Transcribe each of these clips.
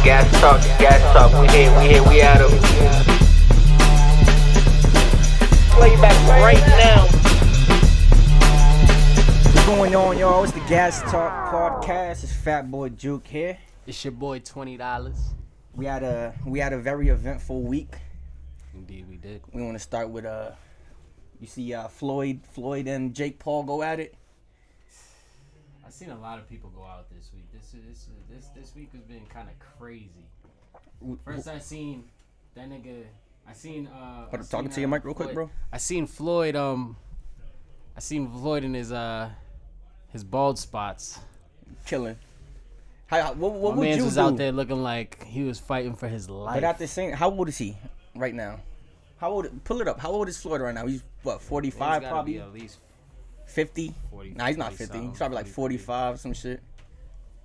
Gas talk. We here, we at 'em. Playback right now. What's going on, y'all? It's the Gas Talk Podcast. It's Fat Boy Juke here. It's your boy $20. We had a very eventful week. Indeed, we did. We want to start with you see Floyd and Jake Paul go at it. I seen a lot of people go out this week. This week has been kind of crazy. First, I seen that nigga. Talking to your mic real quick, bro. I seen Floyd. I seen Floyd in his bald spots. Killing. What My would man you was do? out there looking like he was fighting for his life. But at the same, how old is he right now? How old? Pull it up. How old is Floyd right now? He's what, 45 He's probably? be at least 50? 40. Nah, he's not 50. He's probably like 45, some shit.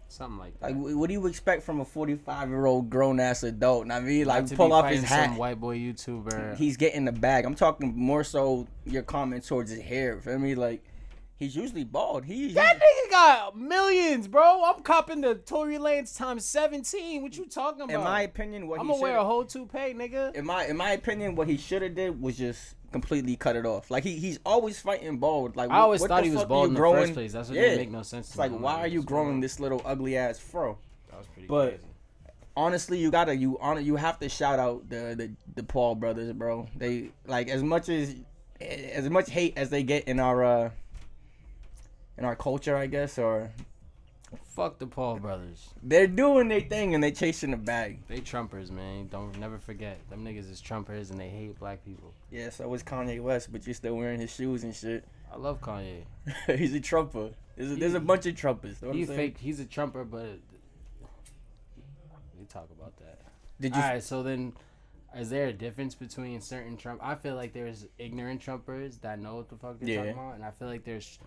Something like that. Like, what do you expect from a 45-year-old grown-ass adult? I mean, Not like, to pull be off his fighting hat. Some white boy YouTuber. He's getting the bag. I'm talking more so your comment towards his hair. Feel me? Like, he's usually bald. That nigga got millions, bro. I'm copping the Tory Lanez times 17. What you talking about? In my opinion, I'm gonna wear a whole toupee, nigga. In my opinion, what he should have did was just completely cut it off. Like he's always fighting bald. Like I always what thought the he was fuck bald you in the growing? first place. That's what didn't make no sense to It's me. like, why are you growing this little ugly ass fro? That was pretty But crazy. honestly, you have to shout out the Paul brothers, bro. They like as much hate as they get in our culture, I guess, or Fuck the Paul brothers. they're doing their thing and they chasing the bag. They Trumpers, man. Don't never forget. Them niggas is Trumpers and they hate black people. Yeah, so is Kanye West, but you're still wearing his shoes and shit. I love Kanye. He's a Trumper. There's a bunch of Trumpers. Know what He's I'm saying? fake. He's a Trumper, but we talk about that. Did you? All right, so then, is there a difference between certain Trump? I feel like there's ignorant Trumpers that know what the fuck they're talking about, and I feel like there's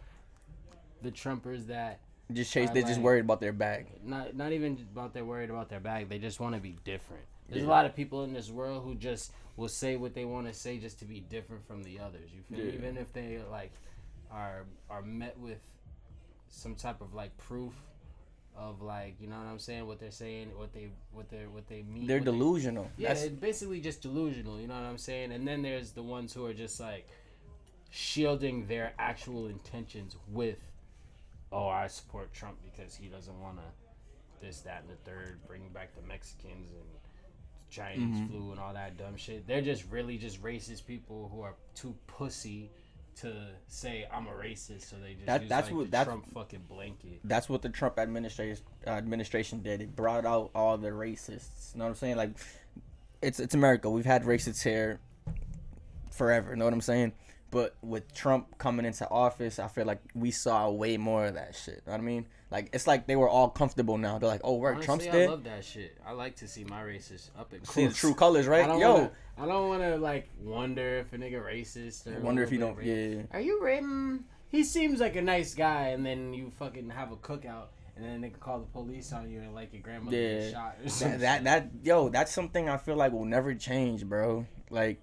the Trumpers that Just chase. They're just like- worried about their bag. not even about they're worried about their bag. They just want to be different. There's a lot of people in this world who just will say what they want to say just to be different from the others. You feel me? Yeah. Even if they like are met with some type of like proof of like, you know what I'm saying, what they're saying, what they mean. They're delusional. Yeah, it's basically just delusional. You know what I'm saying? And then there's the ones who are just like shielding their actual intentions with, oh, I support Trump because he doesn't want to this, that, and the third, bring back the Mexicans and Chinese flu and all that dumb shit. They're just really just racist people who are too pussy to say I'm a racist, so they just use the Trump fucking blanket. That's what the Trump administration did. It brought out all the racists. You know what I'm saying? Like, it's America. We've had racists here forever. You know what I'm saying? But with Trump coming into office, I feel like we saw way more of that shit. You know what I mean? Like, it's like they were all comfortable now. They're like, oh, right, Honestly, Trump's dead. I love that shit. I like to see my racists up and See close. the true colors, right? I don't want to like wonder if a nigga racist or Wonder if you don't. Yeah. Are you racist? He seems like a nice guy, and then you fucking have a cookout, and then they can call the police on you and like your grandmother get shot. Or something. That's something I feel like will never change, bro. Like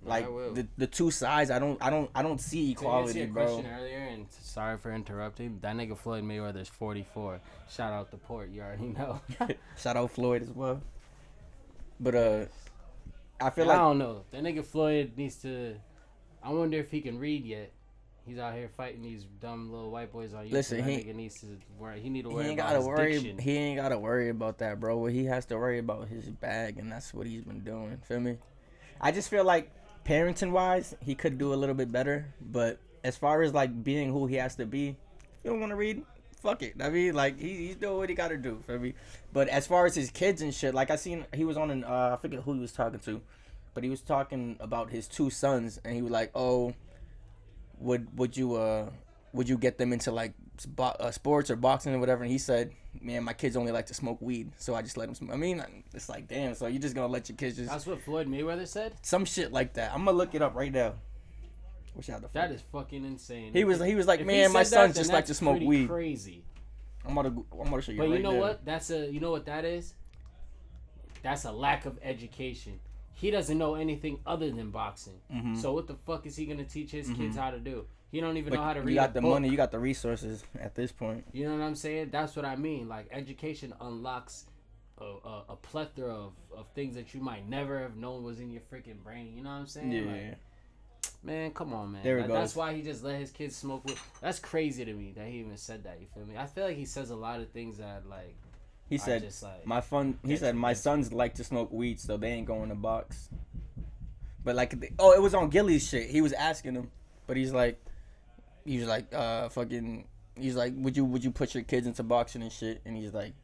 the two sides, I don't see equality, to answer bro. your question earlier, and sorry for interrupting. That nigga Floyd Mayweather's 44. Shout out the port, you already know. Shout out Floyd as well. But I feel I like don't know. That nigga Floyd needs to. I wonder if he can read yet. He's out here fighting these dumb little white boys on YouTube. Listen, that he nigga needs to worry. He need to worry he ain't about gotta his worry. diction. He ain't gotta worry about that, bro. What he has to worry about his bag, and that's what he's been doing. Feel me? I just feel like parenting wise, he could do a little bit better. But as far as like being who he has to be, if you don't want to read, fuck it. I mean, like he's doing what he gotta do. Feel me? But as far as his kids and shit, like I seen he was on an I forget who he was talking to, but he was talking about his two sons, and he was like, oh, would you get them into like sports or boxing or whatever? And he said, man, my kids only like to smoke weed, so I just let them smoke. I mean, it's like, damn, so you just gonna let your kids just... That's what Floyd Mayweather said? Some shit like that. I'm gonna look it up right now. Wish I had the That phone. is fucking insane. He was like, If man, he my said sons that, just then like to that's smoke pretty weed. Crazy. I'm gonna show you But right you know there. what? You know what that is? That's a lack of education. He doesn't know anything other than boxing. Mm-hmm. So what the fuck is he gonna teach his kids how to do? He don't even But know how to read. you got a the book. money, you got the resources at this point. You know what I'm saying? That's what I mean. Like education unlocks a plethora of things that you might never have known was in your freaking brain. You know what I'm saying? Yeah. Like, man, come on, man. There it goes. That's why he just let his kids smoke with. That's crazy to me that he even said that. You feel me? I feel like he says a lot of things that like. He said, just, like, He said my sons like to smoke weed, so they ain't going to box. But like, it was on Gilly's shit. He was asking him, but he's like, fucking. He's like, would you put your kids into boxing and shit? And he's like,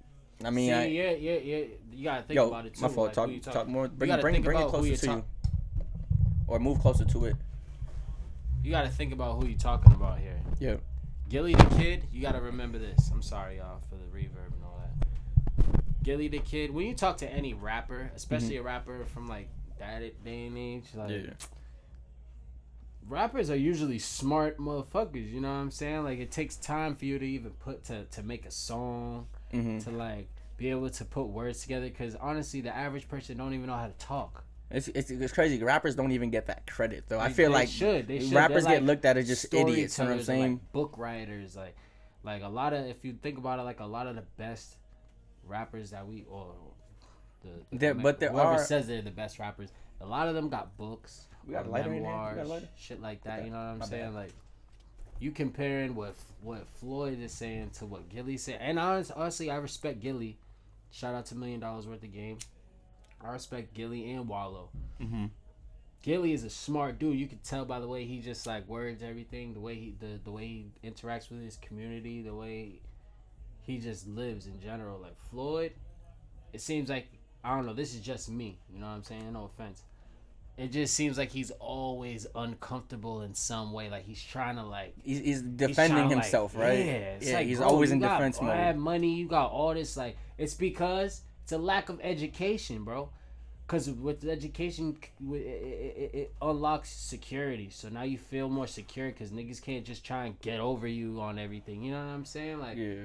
I mean, yeah. You gotta think about it too. My fault. Like, talk more. Bring it about closer to you, or move closer to it. You gotta think about who you're talking about here. Yeah. Gilly the Kid. You gotta remember this. I'm sorry, y'all, for the reverb and all that. Gilly the Kid. When you talk to any rapper, especially a rapper from like that day and age, like. Yeah. Rappers are usually smart motherfuckers, you know what I'm saying? Like, it takes time for you to even to make a song, to like be able to put words together. Because honestly, the average person don't even know how to talk. It's crazy. Rappers don't even get that credit though. I feel like they should. Rappers like get looked at as just idiots. You know what I'm saying? Like book writers, like a lot of, if you think about it, like a lot of the best rappers that we whoever says they're the best rappers, a lot of them got books. We got a lighter memoirs, in there? We got a lighter? Shit like that. Okay. You know what I'm My saying? bad. Like, you comparing what Floyd is saying to what Gilly said. And honestly, I respect Gilly. Shout out to $1 Million Worth of Game. I respect Gilly and Wallow. Mm-hmm. Gilly is a smart dude. You can tell by the way he just like words everything, the way he interacts with his community, the way he just lives in general. Like Floyd, it seems like, I don't know, this is just me. You know what I'm saying? No offense. It just seems like he's always uncomfortable in some way. Like he's trying to like he's defending himself, like, right? Yeah, like, he's bro, always in got defense mode. You got money, you got all this. Like it's because it's a lack of education, bro. Because with education, it unlocks security. So now you feel more secure because niggas can't just try and get over you on everything. You know what I'm saying? Like, yeah.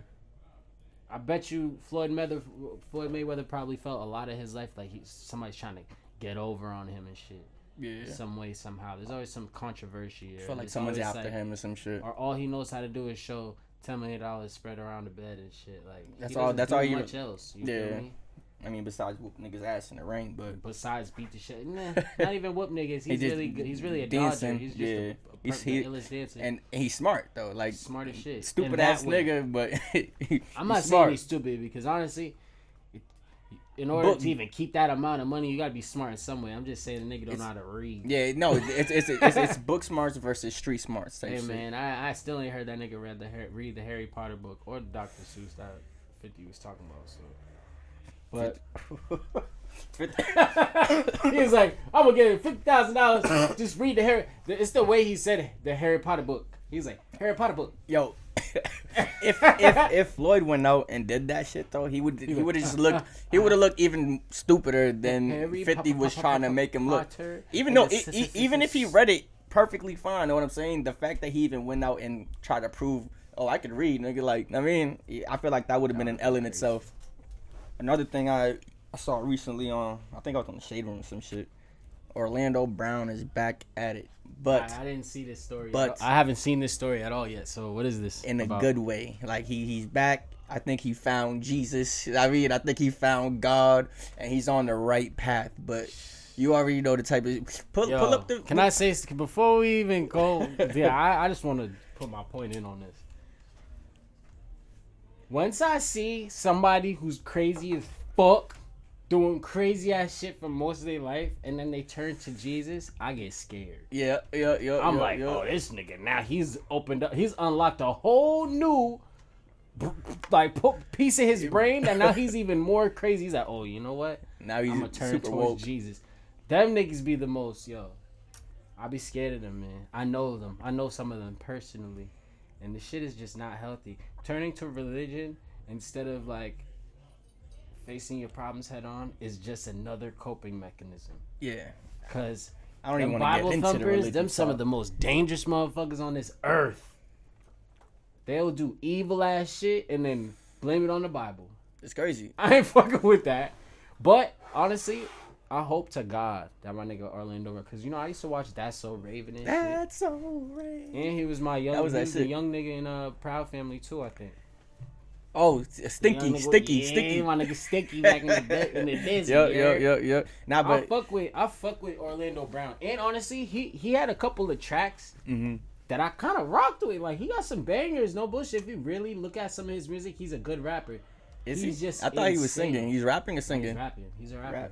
I bet you Floyd Mayweather probably felt a lot of his life like somebody's trying to get over on him and shit. Yeah. Some way, somehow. There's always some controversy. I feel like someone's after him or some shit. Or all he knows how to do is show $10 million spread around the bed and shit. Like that's all you much else. You feel me? I mean, besides whoop niggas' ass in the rain, but besides beat the shit, not even whoop niggas. He's really good. He's really a dancing, dodger. He's just the illest dancer. And he's smart though, like smart as shit. Stupid ass nigga, but I'm not saying he's stupid because honestly, in order to even keep that amount of money, you gotta be smart in some way. I'm just saying the nigga don't know how to read. Yeah, no, it's book smarts versus street smarts. Hey man, I still ain't heard that nigga read the Harry Potter book or the Dr. Seuss that 50 was talking about. So. But he was like, I'm gonna give him $50,000. Just read the Harry. It's the way he said it, the Harry Potter book. He's like, Harry Potter book. Yo, if Floyd went out and did that shit though, he would have just looked. He would have looked even stupider than 50 was trying to make him look. Even though, even if he read it perfectly fine, know what I'm saying? The fact that he even went out and tried to prove, oh, I could read, nigga. Like, I mean, I feel like that would have been an L in itself. Another thing I saw recently on, I think I was on the Shade Room or some shit. Orlando Brown is back at it, but I didn't see this story. But I haven't seen this story at all yet. So what is this? In a good way, like he's back. I think he found Jesus. I mean, I think he found God, and he's on the right path. But you already know the type of pull up the. Can I say before we even go? Yeah, I just want to put my point in on this. Once I see somebody who's crazy as fuck doing crazy ass shit for most of their life and then they turn to Jesus, I get scared. Yeah. I'm like, oh, this nigga, now he's opened up, he's unlocked a whole new like piece of his brain and now he's even more crazy. He's like, oh, you know what? Now he's I'm gonna turn super towards woke. Jesus. Them niggas be the most, I be scared of them, man. I know them. I know some of them personally. And the shit is just not healthy. Turning to religion instead of like facing your problems head on is just another coping mechanism. Yeah. Cause I don't even want to Bible get into the thumpers, religion them some talk. of the most dangerous motherfuckers on this earth. They'll do evil ass shit and then blame it on the Bible. It's crazy. I ain't fucking with that. But honestly, I hope to God that my nigga Orlando, because I used to watch That's So Raven and That's shit. So Raven. And he was my young, That was he that was shit. a young nigga in Proud Family too, I think. Oh, Stinky. My nigga Stinky back in the days. Yep. Nah, but I fuck with Orlando Brown, and honestly, he had a couple of tracks that I kind of rocked with. Like he got some bangers, no bullshit. If you really look at some of his music, he's a good rapper. Is he's he? Just I thought he was insane. singing. He's rapping or singing. He's rapping. He's a rapper.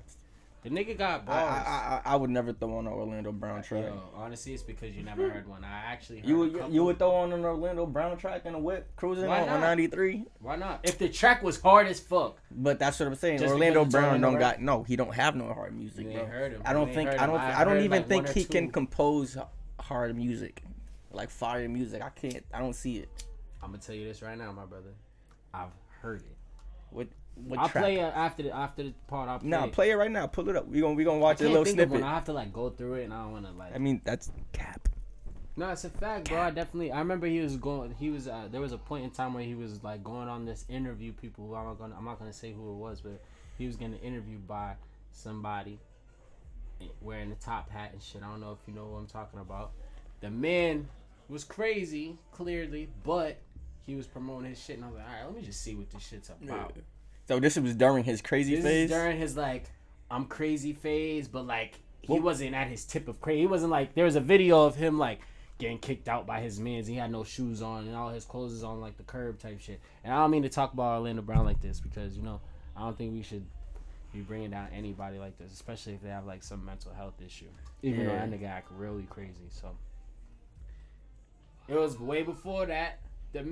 The nigga got bars. I would never throw on an Orlando Brown track. Yo, honestly, it's because you never heard one. I actually heard You would throw on an Orlando Brown track in a whip cruising on 93? Why not? If the track was hard as fuck. But that's what I'm saying. Just Orlando because it's Brown Orlando he don't have no hard music, You bro. ain't heard him. I don't even like think one or he can two. compose hard music. Like fire music. I don't see it. I'm gonna tell you this right now, my brother. I've heard it. What I'll track? play it after the part. I'll play Nah, it. play it right now. Pull it up. We gonna watch a I can't little think of snippet. one. I have to like go through it, and I don't want to like. I mean, that's cap. No, it's a fact, bro. I remember there was a point in time where he was like going on this interview. People who I'm not gonna say who it was, but he was getting interviewed by somebody wearing the top hat and shit. I don't know if you know what I'm talking about. The man was crazy, clearly, but he was promoting his shit, and I was like, all right, let me just see what this shit's about. Yeah. So this was during his crazy This phase? is during his like I'm crazy phase, but like he wasn't at his tip of crazy. He wasn't like there was a video of him like getting kicked out by his mans. He had no shoes on and all his clothes is on like the curb type shit. And I don't mean to talk about Orlando Brown like this because I don't think we should be bringing down anybody like this, especially if they have like some mental health issue. Even though that nigga act really crazy. So it was way before that. The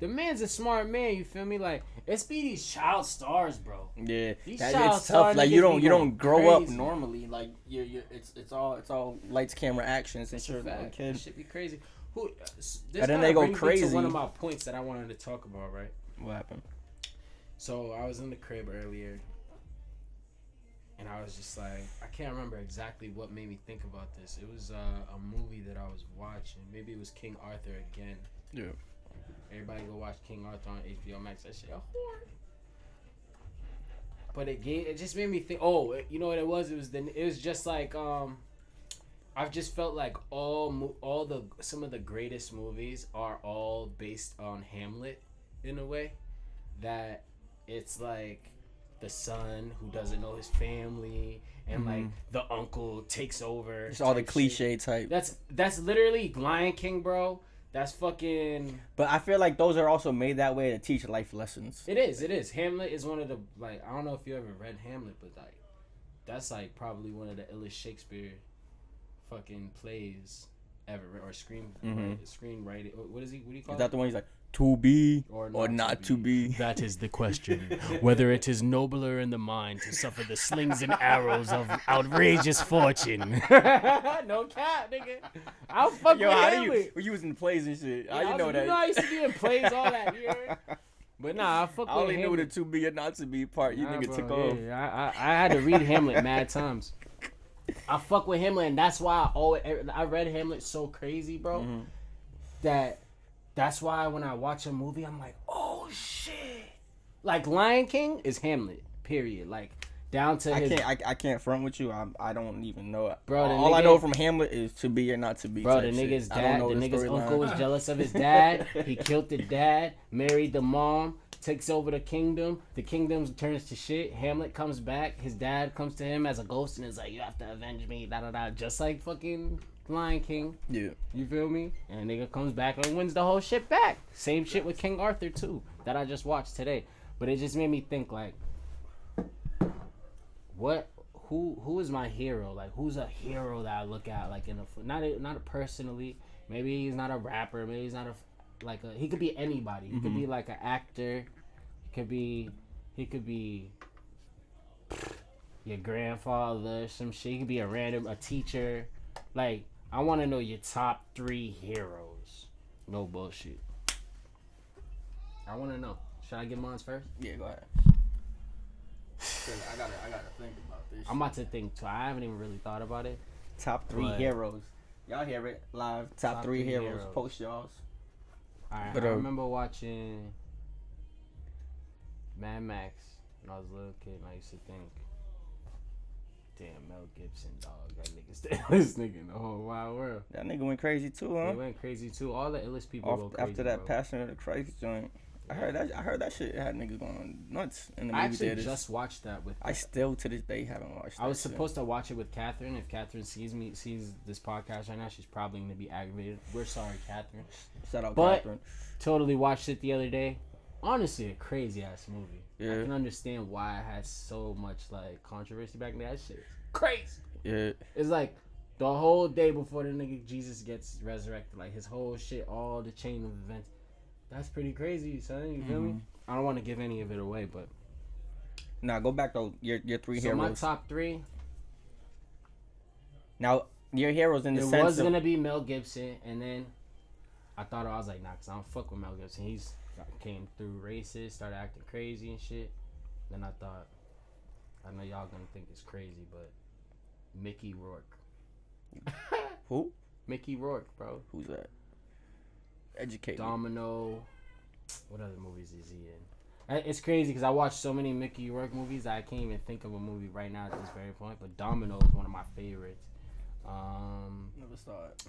man's a smart man, you feel me? Like, it's be these child stars, bro. Yeah, These it's child tough. star Like niggas you be don't going grow up crazy. normally. Like it's all lights, camera, action since you're a little That kid. shit be crazy. This And then kinda they go brings me crazy. to one of my points that I wanted to talk about, right? What happened? So I was in the crib earlier, and I was just like, I can't remember exactly what made me think about this. It was a movie that I was watching. Maybe it was King Arthur again. Yeah. Everybody go watch King Arthur on HBO Max. That shit a whore. But it just made me think. Oh, you know what it was? It was just like I've just felt like some of the greatest movies are all based on Hamlet in a way that it's like the son who doesn't know his family and like the uncle takes over. It's all the type cliche shit. type. That's literally Lion King, bro. That's fucking. But I feel like those are also made that way to teach life lessons. It is. Hamlet is one of the like. I don't know if you ever read Hamlet, but like, that's like probably one of the illest Shakespeare, fucking plays ever or screenwriting. What is he? What do you call Is it? that the one he's like to be Or or not to be? That is the question. Whether it is nobler in the mind to suffer the slings and arrows of outrageous fortune. No cap, nigga. I'll fuck Yo, with how do Hamlet. you was in plays and shit? How Yeah, you know that? You know I used to be in plays, all that. You heard? But nah, I fuck I with only knew Hamlet. the to be or not to be part. You Nah, nigga bro, took off. yeah, I had to read Hamlet mad times. I fuck with Hamlet, and that's why I read Hamlet so crazy, bro. That's why when I watch a movie, I'm like, oh shit. Like Lion King is Hamlet, period. Like down to I can't front with you. I don't even know. Bro, the all I nigga- know from Hamlet is to be or not to be. Bro, type the shit. nigga's I don't dad, know the nigga's storyline. uncle was jealous of his dad. He killed the dad, married the mom, takes over the kingdom. The kingdom turns to shit. Hamlet comes back. His dad comes to him as a ghost and is like, you have to avenge me, da da da. Just like fucking Lion King. Yeah. You feel me? And nigga comes back and wins the whole shit back. Same shit with King Arthur too, that I just watched today. But it just made me think like, who is my hero? Like, who's a hero that I look at like not personally. Maybe he's not a rapper. Maybe he's not he could be anybody. He could be like an actor. He could be your grandfather, some shit. He could be a teacher. Like, I want to know your top 3 heroes. No bullshit. I want to know. Should I get mine first? Yeah, go ahead. I gotta think about this. I'm about to think too. I haven't even really thought about it. Top 3 But- heroes. Y'all hear it live. Top 3 heroes. Post y'all's. Alright, But, I remember watching Mad Max when I was a little kid, and I used to think, damn, Mel Gibson, dog, that nigga's the illest nigga in the whole wide world. That nigga went crazy too, huh? He went crazy too. All the illest people go crazy. After that bro. Passion of the Christ joint. I heard that shit had niggas going nuts in the I movie actually theaters. just watched that with. I still to this day haven't watched. I was that shit. supposed to watch it with Catherine. If Catherine sees this podcast right now, she's probably gonna be aggravated. We're sorry, Catherine. Shout out But Catherine. totally watched it the other day. Honestly, a crazy ass movie. Yeah. I can understand why it had so much like controversy back then. That shit is crazy. Yeah. It's like the whole day before the nigga Jesus gets resurrected, like his whole shit, all the chain of events. That's pretty crazy, son. You feel me? I don't want to give any of it away, but Now go back to your three so heroes. my top three. Now your heroes in the It sense was of gonna be Mel Gibson, and then I was like, nah, cause I don't fuck with Mel Gibson. He's came through racist, started acting crazy and shit. Then I thought, I know y'all gonna think it's crazy, but Mickey Rourke. who? Mickey Rourke, bro. Who's that? Educate me. Domino. What other movies is he in? It's crazy because I watched so many Mickey Rourke movies that I can't even think of a movie right now at this very point. But Domino is one of my favorites. Never saw it.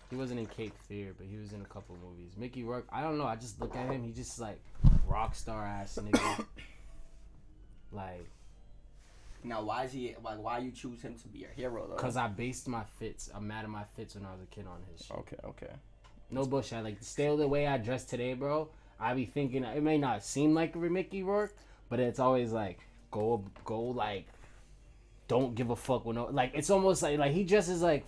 He wasn't in Cape Fear, but he was in a couple movies. Mickey Rourke, I don't know. I just look at him. He just like rock star ass nigga. Like, Now why is he like? Why you choose him to be your hero though? cause I based my fits. I'm mad at my fits when I was a kid on his shit. Okay. No bullshit. Like still the way I dress today, bro. I be thinking it may not seem like a Mickey Rourke, but it's always like go like don't give a fuck with no like it's almost like he dresses like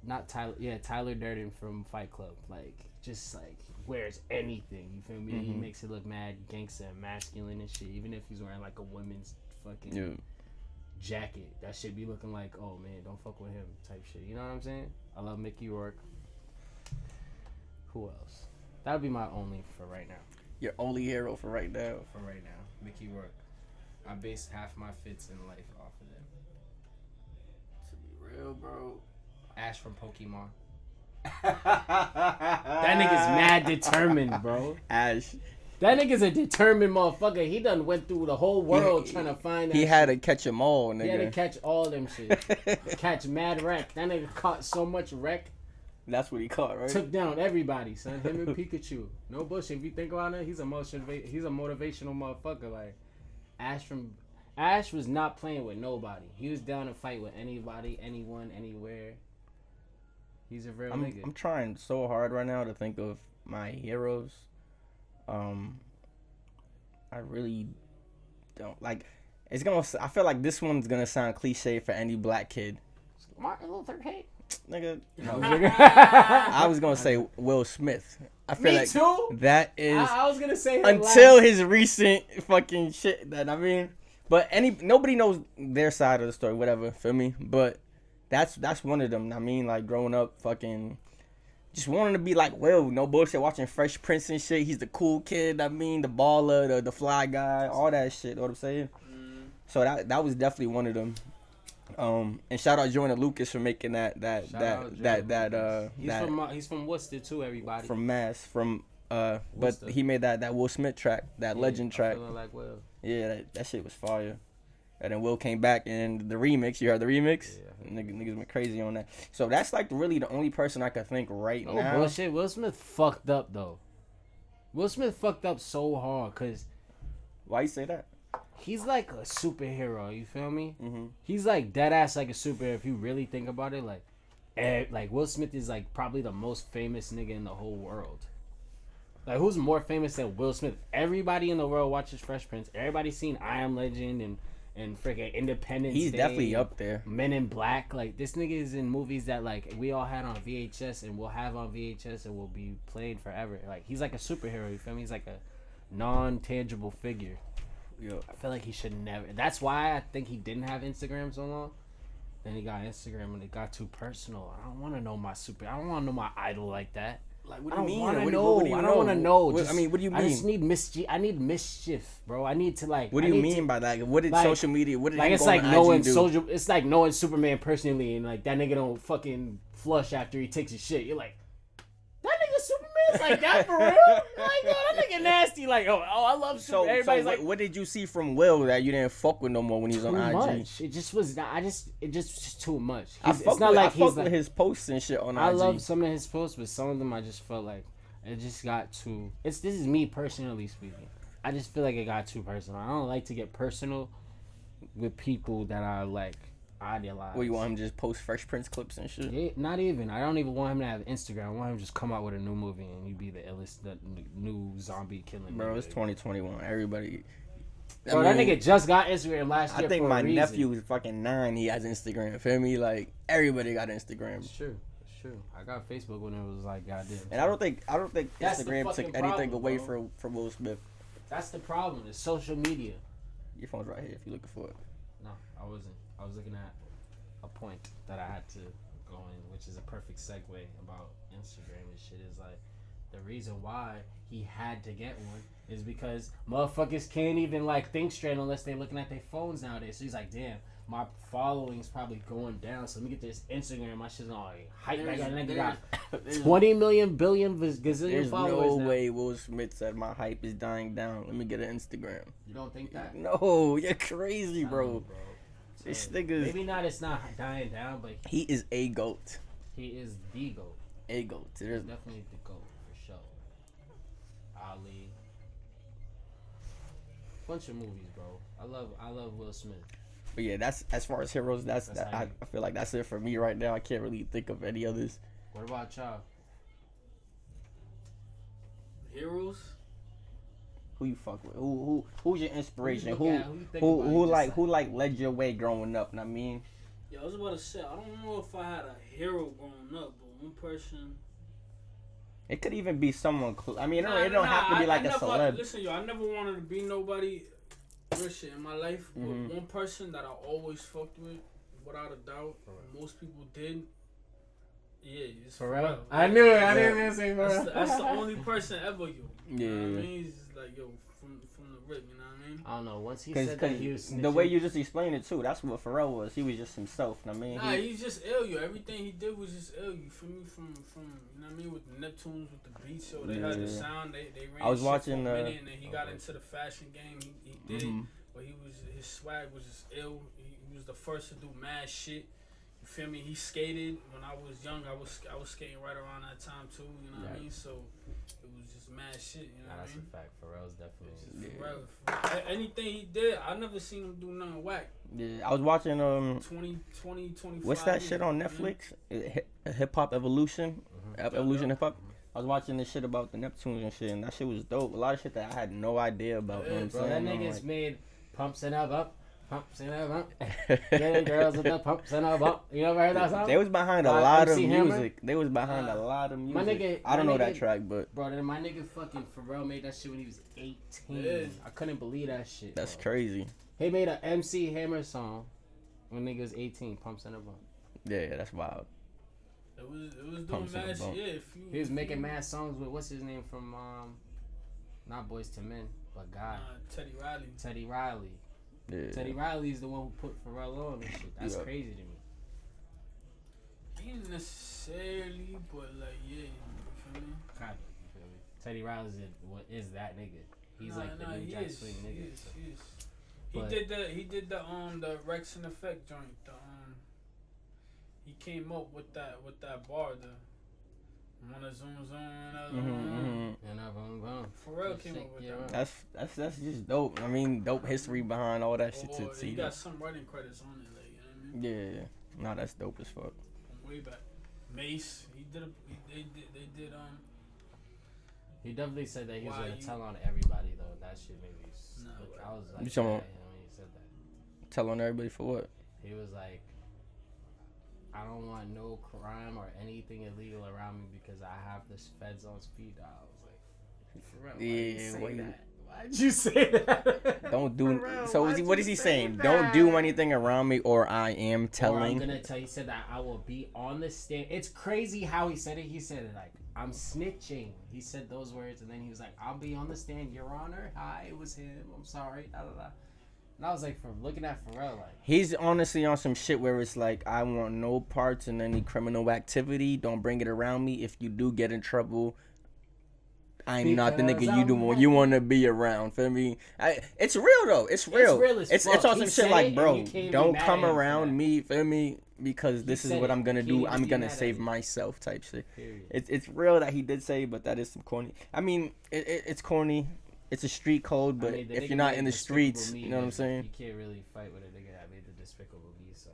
not Tyler Durden from Fight Club, like just like wears anything, you feel me? He makes it look mad gangsta and masculine and shit, even if he's wearing like a women's fucking jacket. That shit be looking like, oh man, don't fuck with him type shit, you know what I'm saying? I love Mickey Rourke. Who else? That would be my only for right now. Your only hero for right now. For right now, Mickey Rourke. I base half my fits in life off of them. To be real, bro. Ash from Pokemon. That nigga's mad determined, bro. Ash. That nigga's a determined motherfucker. He done went through the whole world trying to find that He shit. had to catch them all, nigga. He had to catch all them shit. Catch mad wreck. That nigga caught so much wreck. That's what he caught, right? Took down everybody, son. Him and Pikachu. No bullshit. If you think about it, he's a motivational motherfucker. Like Ash was not playing with nobody. He was down to fight with anybody, anyone, anywhere. He's a real nigga. I'm trying so hard right now to think of my heroes. I really don't like. It's gonna. I feel like this one's gonna sound cliche for any black kid. Martin Luther King. Nigga, no. I was gonna say Will Smith. I feel Me like too. that is I was gonna say him until last. his recent fucking shit. That I mean, but nobody knows their side of the story. Whatever, feel me? But that's one of them. I mean, like growing up, fucking just wanting to be like Will. No bullshit. Watching Fresh Prince and shit. He's the cool kid. I mean, the baller, the fly guy, all that shit. Know what I'm saying? So that was definitely one of them. And shout out Jordan Lucas for making that he's from Worcester too, everybody. from Mass but Worcester. he made that Will Smith track, that legend track. Feeling like Will. Yeah, that shit was fire. And then Will came back and the remix. You heard the remix? Yeah. Niggas went crazy on that. So that's like really the only person I could think right No now. bullshit. Will Smith fucked up though. Will Smith fucked up so hard because Why you say that? he's like a superhero. You feel me? Mm-hmm. He's like dead ass like a superhero. If you really think about it, like Will Smith is like probably the most famous nigga in the whole world. Like who's more famous than Will Smith? Everybody in the world watches Fresh Prince. Everybody's seen I Am Legend and freaking Independence He's Day, definitely up there. Men in Black. Like this nigga is in movies that like we all had on VHS and we'll have on VHS and will be played forever. Like he's like a superhero. You feel me? He's like a non-tangible figure. Yo. I feel like he should never. That's why I think he didn't have Instagram so long. Then he got Instagram and it got too personal. I don't want to know I don't want to know my idol like that. Like, what I do you don't mean? want to What know. do you I don't want to know. What do you mean? I just need mischief. I need mischief, bro. I need to like. What do you mean by that? What did like- social media? What did Like him it's go like on knowing IG do? soldier. It's like knowing Superman personally, and like that nigga don't fucking flush after he takes his shit. You're like, that nigga Superman's like that for real? Like, yo, that nigga nasty. Like, oh, I love So, Superman. Everybody's like, what did you see from Will that you didn't fuck with no more when he was too on IG? much. It just was not. It just was just too much. I It's fuck not with, like I he's fuck like. with his posts and shit on I IG. love some of his posts, but some of them I just felt like It just got too. This is me personally speaking. I just feel like it got too personal. I don't like to get personal with people that I like idealize. Well, you want him to just post Fresh Prince clips and shit? Yeah, not even. I don't even want him to have Instagram. I want him to just come out with a new movie and you be the illest, the new zombie killing. Bro, it's 2021. Everybody. Bro, that nigga just got Instagram last year. I think for my a reason. nephew is fucking 9. He has Instagram. Feel me? Like everybody got Instagram. It's true. I got Facebook when it was like goddamn. And I don't think That's the Instagram fucking took anything problem, away bro. from Will Smith. That's the problem. It's social media. Your phone's right here if you're looking for it. No, I wasn't. I was looking at a point that I had to go in, which is a perfect segue about Instagram and shit. Is like the reason why he had to get one is because motherfuckers can't even like think straight unless they're looking at their phones nowadays. So he's like, damn, my following's probably going down. So let me get this Instagram. My shit's all like hype. I got a nigga got 20 million billion gazillion There's followers. no now. way Will Smith said my hype is dying down. Let me get an Instagram. You don't think that? No, you're crazy, I bro. know, This So, nigga's maybe not. It's not dying down, but he is a goat. he is the GOAT. A goat. He's There's definitely the GOAT for sure. Ali. Bunch of movies, bro. I love Will Smith. But yeah, that's as far as heroes. That's That, how I, you- I feel like that's it for me right now. I can't really think of any others. What about y'all? Heroes? Who you fuck with? Who's your inspiration? Who you look at? Who you think about? You just Who led your way growing up? Know what I mean, Yeah, I was about to say, I don't know if I had a hero growing up, but one person. it could even be someone. I mean, Nah, it don't have to be like I a never, celeb. Listen, yo, I never wanted to be nobody real shit in my life, but Mhm. one person that I always fucked with, without a doubt, most people did. Yeah, it's Pharrell. Pharrell. I knew it. I Yeah. didn't even say That's the only person ever, yo. You know what I Yeah. mean? He's just like, yo, from the rip, you know what I mean? I don't know. Once he Because said that he was snitching. the way you just explained it too, that's what Pharrell was. He was just himself. Know what I mean, Nah, he's just ill, yo. Everything he did was just ill. You feel me? From you know what I mean? With the Neptunes, with the beats, so they had the Yeah. sound. They ran I was shit watching, for a minute, and then he got into the fashion game. He did Mhm. it, but his swag was just ill. He was the first to do mad shit. You feel me? He skated when I was young. I was skating right around that time too. You know what I Right. mean? So it was just mad shit. You know Nah, what I that's a mean? fact. Pharrell's definitely. Yeah. Anything he did, I never seen him do nothing whack. Yeah, I was watching 25. what's that shit on you know? Netflix? Hip Hop Evolution. Evolution Yeah. Hip Hop. I was watching this shit about the Neptunes and shit, and that shit was dope. A lot of shit that I had no idea about. You know what I'm Bro, saying? that I'm nigga's like- made pumps and a bump. Pumps and a bump. Getting girls with the pumps and a bump. You never heard that song? They was behind a By lot of MC Hammer? music. They was behind a lot of music. nigga- I don't my know that nigga- track, but Bro, then my nigga fucking Pharrell made that shit when he was 18. Yeah. I couldn't believe that shit. that's bro. crazy. He made a MC Hammer song when nigga was 18. Pumps and a bump. Yeah, that's wild. It was doing Pumps in the mad shit. bump. Yeah, He was making mad songs with what's his name from not Boys to Men, but God. Teddy Riley. Teddy Riley. Yeah. Teddy Riley's the one who put Pharrell on and shit. That's Yeah. crazy to me. He didn't necessarily, but like yeah, you feel me? Kind of, you feel me? Teddy Riley's what is that nigga? He's like the new he Jack is, Swing he nigga. is, so. he is. But- He did the Rex and Effect joint. He came up with that bar, the wanna zoom another one. And I boom. Pharrell came up with Yeah, that. That's just dope. I mean, dope history behind all that shit to Or see he that. got some writing credits on it, like you know what I mean? Yeah, nah, that's dope as fuck. From way back. Mace, they did He definitely said that he was Why gonna you- tell on everybody though. That shit made me. Nah, Look, bro. I was You like, talking yeah, about- when he said that. Tell on everybody for what? He was like, I don't want no crime or anything illegal around me because I have this feds on speed dial. I was like, for real, why Yeah, you say why you- that? Why'd you say that? Don't do. For real, So why'd what you is he say saying? that? Don't do anything around me, or I am Or I'm telling. gonna tell. He said that I will be on the stand. It's crazy how he said it. He said it like I'm snitching. He said those words, and then he was like, "I'll be on the stand, Your Honor. Hi, it was him. I'm sorry." Da, da, da. And I was like, from looking at Pharrell, like, He's honestly on some shit where it's like, I want no parts in any criminal activity. Don't bring it around me. If you do get in trouble, I'm not the nigga Because you want to be around. Feel me? It's real though. It's real. real as It's fuck. on He some said shit it, like, and bro, you can't be don't mad come at him for around that. me. Feel me? Because this is said what it. I'm gonna You do. can't I'm be gonna mad at save him. myself. Type shit. Period. It's real that he did say, but that is some corny. I mean, it's corny. It's a street code, but I mean, the if nigga you're not made in the Despicable streets, Me, you know what I'm and saying? You can't really fight with a nigga that made the Despicable Me, so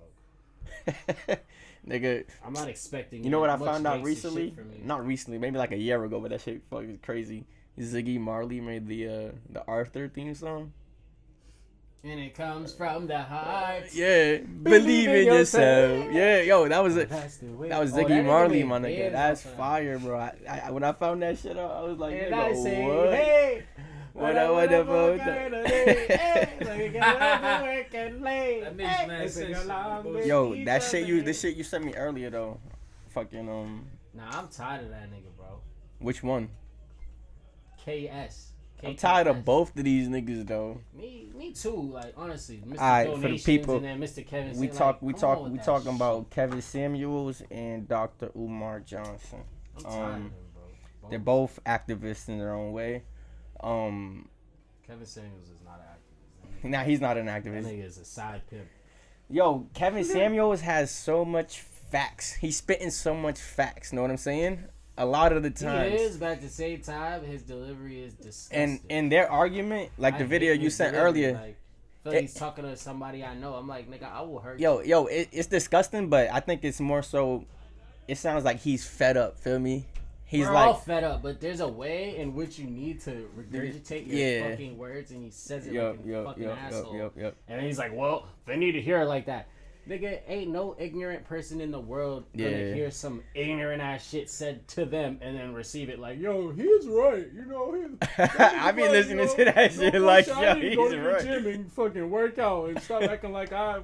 Nigga, I'm not expecting. you know what I much found out gangsta recently? shit from you. Not recently, maybe like a year ago, but that shit fucking crazy. Ziggy Marley made the Arthur theme song. And it comes from the heart. Yeah, believe in yourself. Yeah, yo, that was it. That's the way. That was Oh, that Ziggy nigga Marley, made my nigga. bands That's off of that. fire, bro. I when I found that shit out, I was like, And nigga, I say, what? hey, What I want to vote. That makes mad sense. Yo, that shit this shit you sent me earlier though. Fucking Nah, I'm tired of that nigga, bro. which one? KS. I'm tired of both of these niggas though. Me too. Like honestly, Mr. Alright, for the Donations people, and then Mr. Kevin. We Saint, talk like, we come on talk with we that talking shit. about Kevin Samuels and Dr. Umar Johnson. I'm tired of him, bro. They're both activists in their own way. Kevin Samuels is not an activist. Now he's not an That activist. nigga is a side pimp. Yo, Kevin Samuels has so much facts. He's spitting so much facts. Know what I'm saying? A lot of the times. He is, but at the same time, his delivery is disgusting. And their argument, like the I video hate you his sent delivery, earlier. Like, I feel like he's talking to somebody I know. I'm like, nigga, I will hurt you. Yo, it's disgusting, but I think it's more so. It sounds like he's fed up. Feel me? He's We're like, all fed up, but there's a way in which you need to regurgitate your fucking words, and he says it like a fucking asshole. Yep. And then he's like, well, they need to hear it like that. Nigga, ain't no ignorant person in the world gonna hear some ignorant ass shit said to them and then receive it like, yo, he's right. You know, I be listening to that shit like, yo, he's go to the right. gym and fucking work out and stop acting like I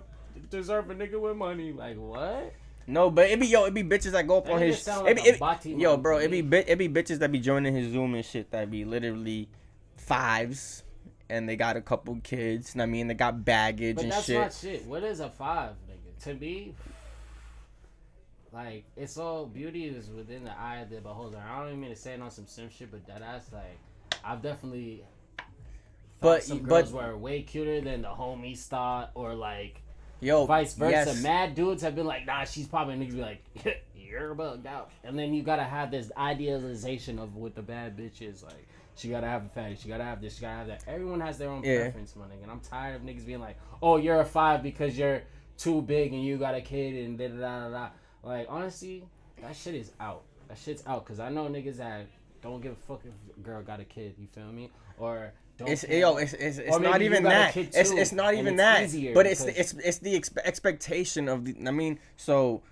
deserve a nigga with money. Like, what? No, but it be bitches that go up That on nigga his. sound like a Bati Yo, man bro, to it be me. bitches that be joining his Zoom and shit that be literally fives, and they got a couple kids. And I mean, they got baggage But and that's shit. not shit. What is a 5, nigga? To me, like, it's all beauty is within the eye of the beholder. I don't even mean to say it on some sim shit, but that's like, I've definitely thought some girls were way cuter than the homies thought, or like, vice versa. yes. Mad dudes have been like, nah, she's popping. Niggas be like, you're bugged out. And then you gotta have this idealization of what the bad bitch is. Like, she gotta have a fatty, she gotta have this, she gotta have that. Everyone has their own preference, my nigga. And I'm tired of niggas being like, oh, you're a 5 because you're too big and you got a kid and da da da da. Like, honestly, that shit is out. That shit's out. Cause I know niggas that don't give a fuck if a girl got a kid. You feel me? Or it's not even that. It's not even that. But it's the expectation of the. I mean, so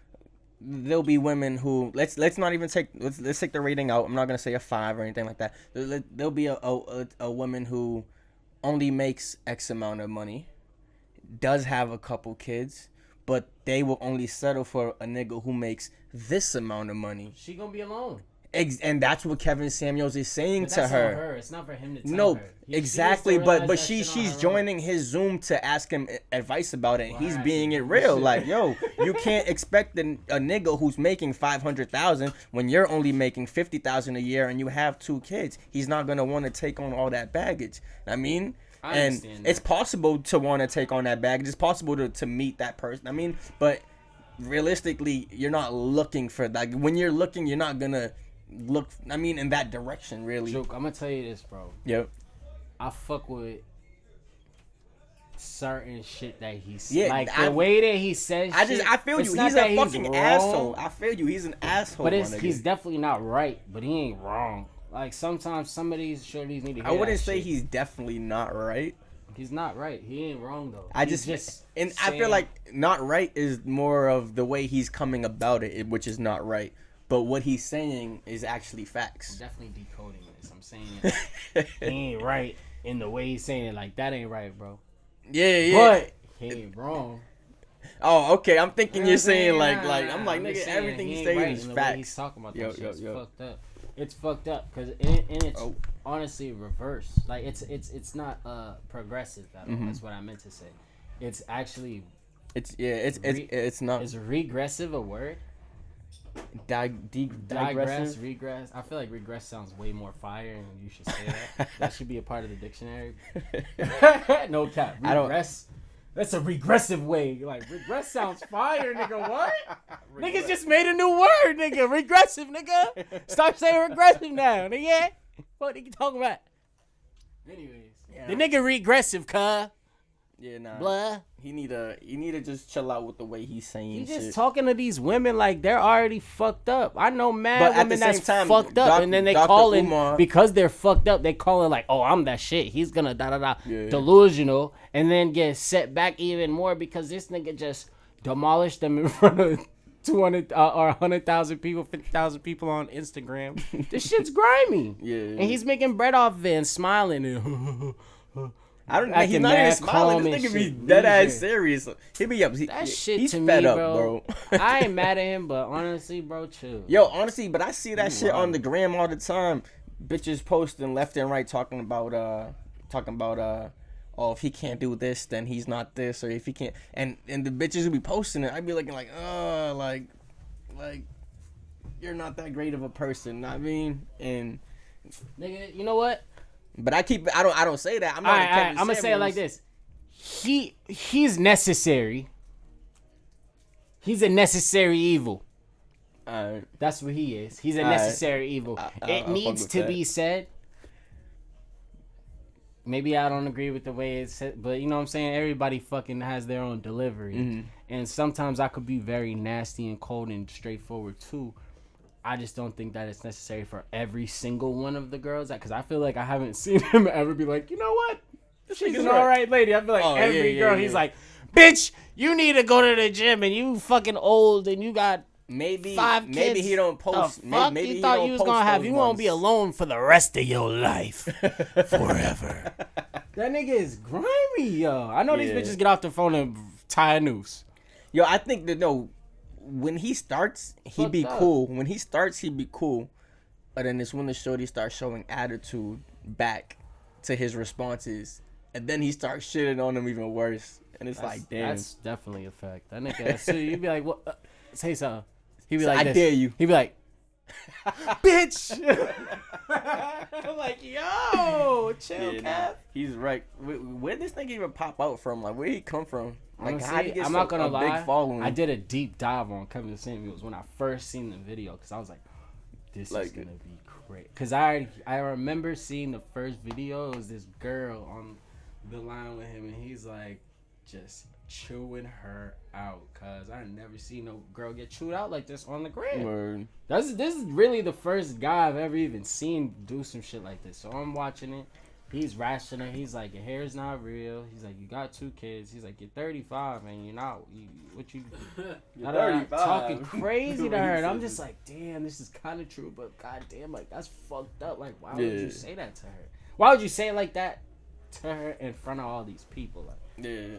there'll be women who let's not even take let's take the rating out. I'm not gonna say a 5 or anything like that. There'll be a woman who only makes X amount of money, does have a couple kids, but they will only settle for a nigga who makes this amount of money. She gonna be alone. And that's what Kevin Samuels is saying But to that's her. on her. It's not for him to tell No, her. exactly. But she's joining his Zoom to ask him advice about it. And he's being it real. Like, yo, you can't expect a nigga who's making $500,000 when you're only making $50,000 a year and you have 2 kids. He's not gonna want to take on all that baggage. I mean. And it's possible to want to take on that baggage. It's possible to meet that person. I mean, but realistically, you're not looking for that. When you're looking, you're not gonna look. I mean, in that direction, really. Juke, I'm gonna tell you this, bro. Yep. I fuck with certain shit that he says. Yeah, like the way that he says. I feel you. He's a fucking asshole. I feel you. He's an asshole. But he's definitely not right. But he ain't wrong. Like, sometimes some of these shorties need to hear I wouldn't that say shit. he's definitely not right. He's not right. He ain't wrong, though. I feel like not right is more of the way he's coming about it, which is not right. But what he's saying is actually facts. I'm definitely decoding this. I'm saying he ain't right in the way he's saying it. Like, that ain't right, bro. Yeah. But he ain't wrong. Oh, okay. I'm thinking you're saying nah, I'm like, nigga, everything he's saying is facts. He's talking about Yo, that shit's yo. fucked up. It's fucked up because it's honestly reverse. Like, it's not progressive at all. That's what I meant to say. It's actually it's not. Is regressive a word? Digressive. Regress. I feel like regress sounds way more fire, and you should say that. That should be a part of the dictionary. No cap. Regress. That's a regressive way. Like, regress sounds fire, nigga. What? Niggas just made a new word, nigga. Regressive, nigga. Stop saying regressive now, nigga. What nigga talking about? Anyways, the nigga regressive, cuh. Yeah, nah. Blah. He need to just chill out with the way he's saying He shit. just talking to these women like they're already fucked up. I know mad But at women the same that's time, fucked up, and then they Dr. call in Umar- because they're fucked up. They call it like, oh, I'm that shit. He's gonna Yeah. delusional, and then get set back even more because this nigga just demolished them in front of 200 or 100,000 people, 50,000 people on Instagram. This shit's grimy. Yeah. And he's making bread off of it and smiling and. I don't know. Acting He's not even mad smiling. calm This and nigga be shit. dead ass Loser. serious. He be up. That shit he's to fed me, up, bro. I ain't mad at him, but honestly, bro, chill. Yo, honestly, but I see that You shit wild. on the gram all the time. Bitches posting left and right talking about oh, if he can't do this, then he's not this, or if he can't, and the bitches who be posting it, I be looking like, like you're not that great of a person. I mean, and Nigga, you know what? but I don't say that. I'm not. I'm gonna say it like this. He's necessary. He's a necessary evil. That's what he is. He's a necessary evil. It needs to be said. Maybe I don't agree with the way it's said, but you know what I'm saying? Everybody fucking has their own delivery. Mm-hmm. And sometimes I could be very nasty and cold and straightforward too. I just don't think that it's necessary for every single one of the girls. Because I feel like I haven't seen him ever be like, you know what? She's an alright lady. I feel like every girl, he's like, bitch, you need to go to the gym and you fucking old and you got maybe 5 kids. maybe he don't post. The fuck Maybe you he thought don't you was post gonna have? those You won't ones. be alone for the rest of your life, forever. That nigga is grimy, yo. I know these Yeah. bitches get off the phone and tie a noose. Yo, I think that when he starts, he be Fucked up. cool. When he starts, he be cool. But then it's when the shorty starts showing attitude back to his responses, and then he starts shitting on him even worse. And it's like, damn. That's definitely a fact. That nigga, so you'd be like, what? Say something. He'd be So like, I this. dare you. He'd be like, bitch. I'm like, yo, chill, Yeah, Kev. nah, he's right. Where this nigga even pop out from? Like, where he come from? Like, Honestly, how he get I'm not gonna lie. big following? I did a deep dive on Kevin Samuels when I first seen the video because I was like, this is gonna be great. Because I remember seeing the first video. It was this girl on the line with him, and he's like, just chewing her out. Cause I never seen no girl get chewed out like this on the gram. Word. This is really the first guy I've ever even seen do some shit like this. So I'm watching it. He's rational. He's like, your hair's not real. He's like, you got 2 kids. He's like, you're 35 and you're not. You're 35. talking crazy to her. And I'm just like, damn, this is kind of true, but goddamn, like that's fucked up. Like, why would you say that to her? Why would you say it like that to her in front of all these people? Like, Yeah.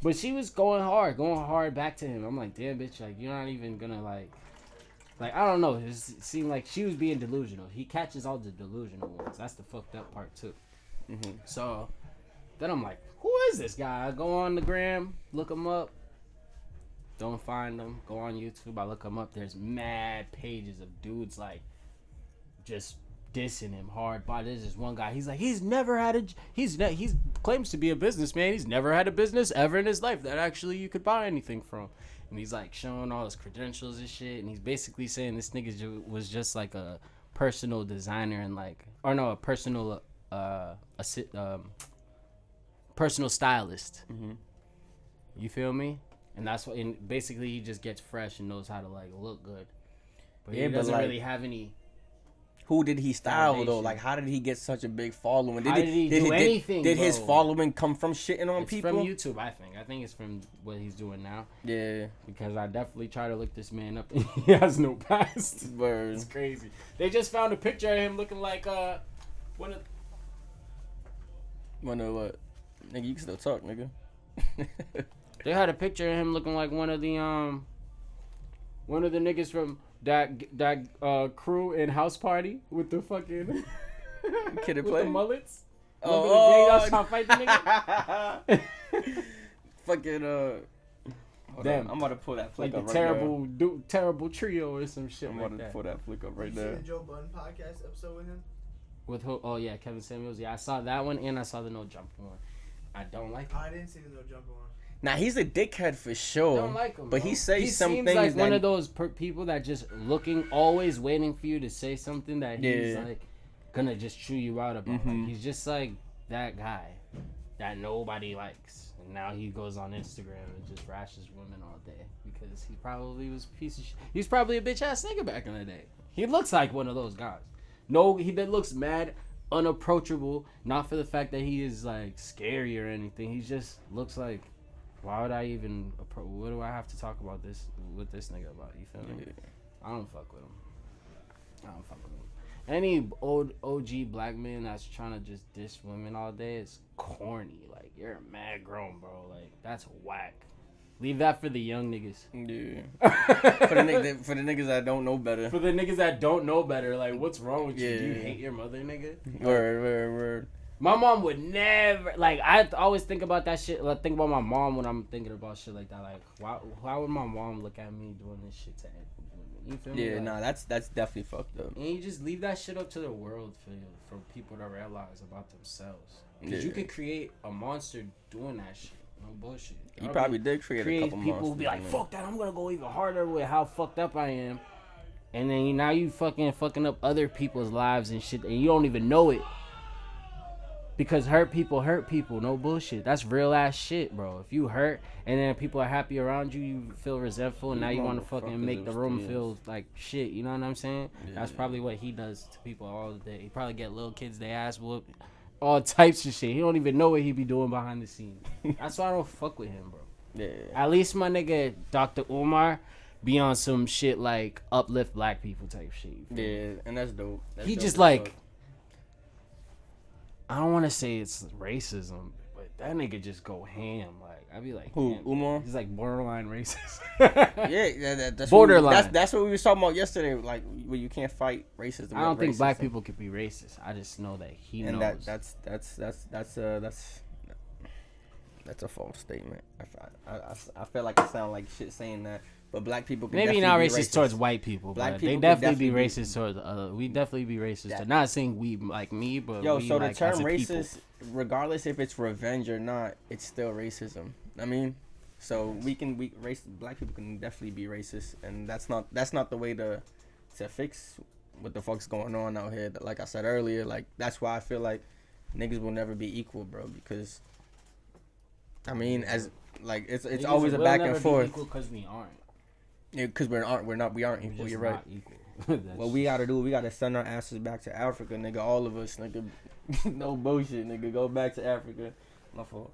but she was going hard back to him. I'm like, damn, bitch, like you're not even gonna like I don't know. It seemed like she was being delusional. He catches all the delusional ones. That's the fucked up part too. Mm-hmm. So then I'm like, who is this guy? I go on the gram, look him up. Don't find him. Go on YouTube. I look him up. There's mad pages of dudes like just dissing him hard. But there's this one guy. He's like, he claims to be a businessman. He's never had a business ever in his life that actually you could buy anything from. And he's like showing all his credentials and shit. And he's basically saying this nigga was just like a personal designer and a personal personal stylist. Mm-hmm. You feel me? And that's what. And basically, he just gets fresh and knows how to like look good. But he doesn't really have any. Who did he style Foundation. though? Like, how did he get such a big following? How did he do anything, Did his bro? following come from shitting on It's people? from YouTube, I think. I think it's from what he's doing now. Yeah. Because I definitely try to look this man up, and he has no past. Word. It's crazy. They just found a picture of him looking like one of. Wanna what? Nigga, you can still talk, nigga. They had a picture of him looking like one of the niggas from that crew in House Party with the fucking Kid with play? the mullets. Oh, Remember the gang that was trying to fight the nigga? fucking Them. I'm about to pull that flick Like the up terrible trio or some shit I'm like about to that. pull that flick up right You see there. the Joe Budden podcast episode with him? With who? Oh yeah, Kevin Samuels. Yeah, I saw that one and I saw the no jump one. I don't like him. I didn't see the no jumper one. Now he's a dickhead for sure. I don't like him, but bro. he says some seems things like that one of those people that just always waiting for you to say something that he's like gonna just chew you out about. Mm-hmm. Like, he's just like that guy that nobody likes, and now he goes on Instagram and just rashes women all day because he probably was a piece of shit. He's probably a bitch ass nigga back in the day. He looks like one of those guys. No, he that looks mad, unapproachable. Not for the fact that he is like scary or anything. He just looks like. Why would I even? What do I have to talk about this with this nigga about? You feel me? I don't fuck with him. Any old OG black man that's trying to just diss women all day is corny. Like you're mad grown, bro. Like that's whack. Leave that for the young niggas. Yeah. for the niggas that don't know better. For the niggas that don't know better, like what's wrong with you? Yeah. Do you hate your mother, nigga? Word. My mom would never like. I always think about that shit. Like, think about my mom when I'm thinking about shit like that. Like, why would my mom look at me doing this shit to women? You feel me? Yeah, like, nah, that's definitely fucked up. and you just leave that shit up to the world for people to realize about themselves. Because you could create a monster doing that shit. No bullshit. You probably did create a couple people who monsters. be like, fuck that. I'm gonna go even harder with how fucked up I am. And then now you fucking up other people's lives and shit, and you don't even know it. Because hurt people, no bullshit. That's real ass shit, bro. If you hurt and then people are happy around you, you feel resentful, and now you want to fucking make the room feel like shit. You know what I'm saying? Yeah. That's probably what he does to people all the day. He probably get little kids they ass whooped, all types of shit. He don't even know what he be doing behind the scenes. That's why I don't fuck with him, bro. Yeah. At least my nigga Dr. Umar be on some shit like uplift black people type shit. Yeah, and that's dope. He just like. I don't want to say it's racism, but that nigga just go ham. Like I be like, who Umar? He's like borderline racist. That's borderline. That's what we were talking about yesterday. Like, where you can't fight racism. I don't think black people could be racist. I just know that he knows. And that's a false statement. I feel like I sound like shit saying that. But black people can maybe not racist towards white people, black but people they definitely be racist towards we definitely be racist. I'm not saying we like me, but we, so like, the term as a racist, people. regardless if it's revenge or not, it's still racism. I mean, so black people can definitely be racist, and that's not the way to fix what the fuck's going on out here. Like I said earlier, like that's why I feel like niggas will never be equal, bro, because I mean, as like it's always a back and forth. Because we aren't. Yeah, because we aren't equal. You're right. What we gotta do, we gotta send our asses back to Africa, nigga. All of us, nigga. No bullshit, nigga. Go back to Africa. My fault.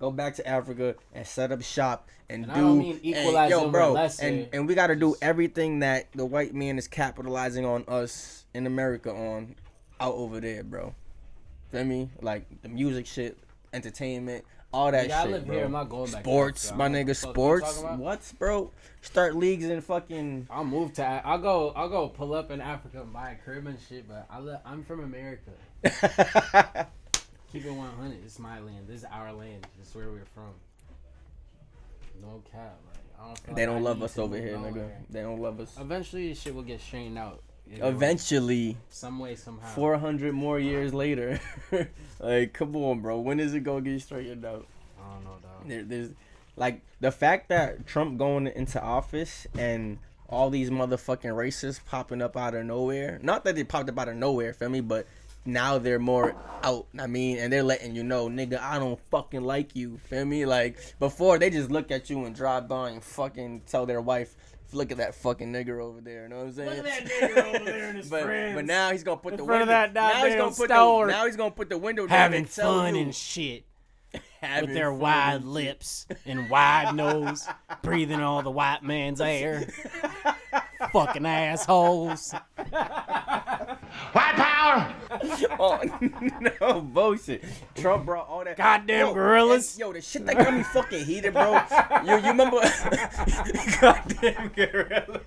Go back to Africa and set up shop and do. I don't mean equalize them, bro. lesser. And we gotta do everything that the white man is capitalizing on us in America on out over there, bro. Feel me? Like the music shit, entertainment. All that shit, I live bro. here. I'm not going back. Sports, to my nigga. Sports. What, bro? Start leagues and fucking. I'll move to. I'll go pull up in Africa and buy a crib and shit. But I'm from America. Keep it 100. It's my land. This is our land. This is where we're from. No cap. Like they don't love us over here, nigga. They don't love us. Eventually, this shit will get straightened out. Eventually, some way, somehow. 400 more years later, like, come on, bro. When is it gonna get straightened out? I don't know, dog. There's like the fact that Trump going into office and all these motherfucking racists popping up out of nowhere. Not that they popped up out of nowhere, feel me, but now they're more out. I mean, and they're letting you know, nigga, I don't fucking like you. Feel me? Like before, they just look at you and drive by and fucking tell their wife, look at that fucking nigger over there. You know what I'm saying? Look at that nigger over there and his friends. But now he's gonna put the window. Now he's gonna put the window down having and tell fun you, and shit. With their wide lips and wide nose, breathing all the white man's air. Fucking assholes. White power! Oh, no bullshit. Trump brought all that. Goddamn gorillas. Yo, the shit that got me fucking heated, bro. You remember? Goddamn gorilla.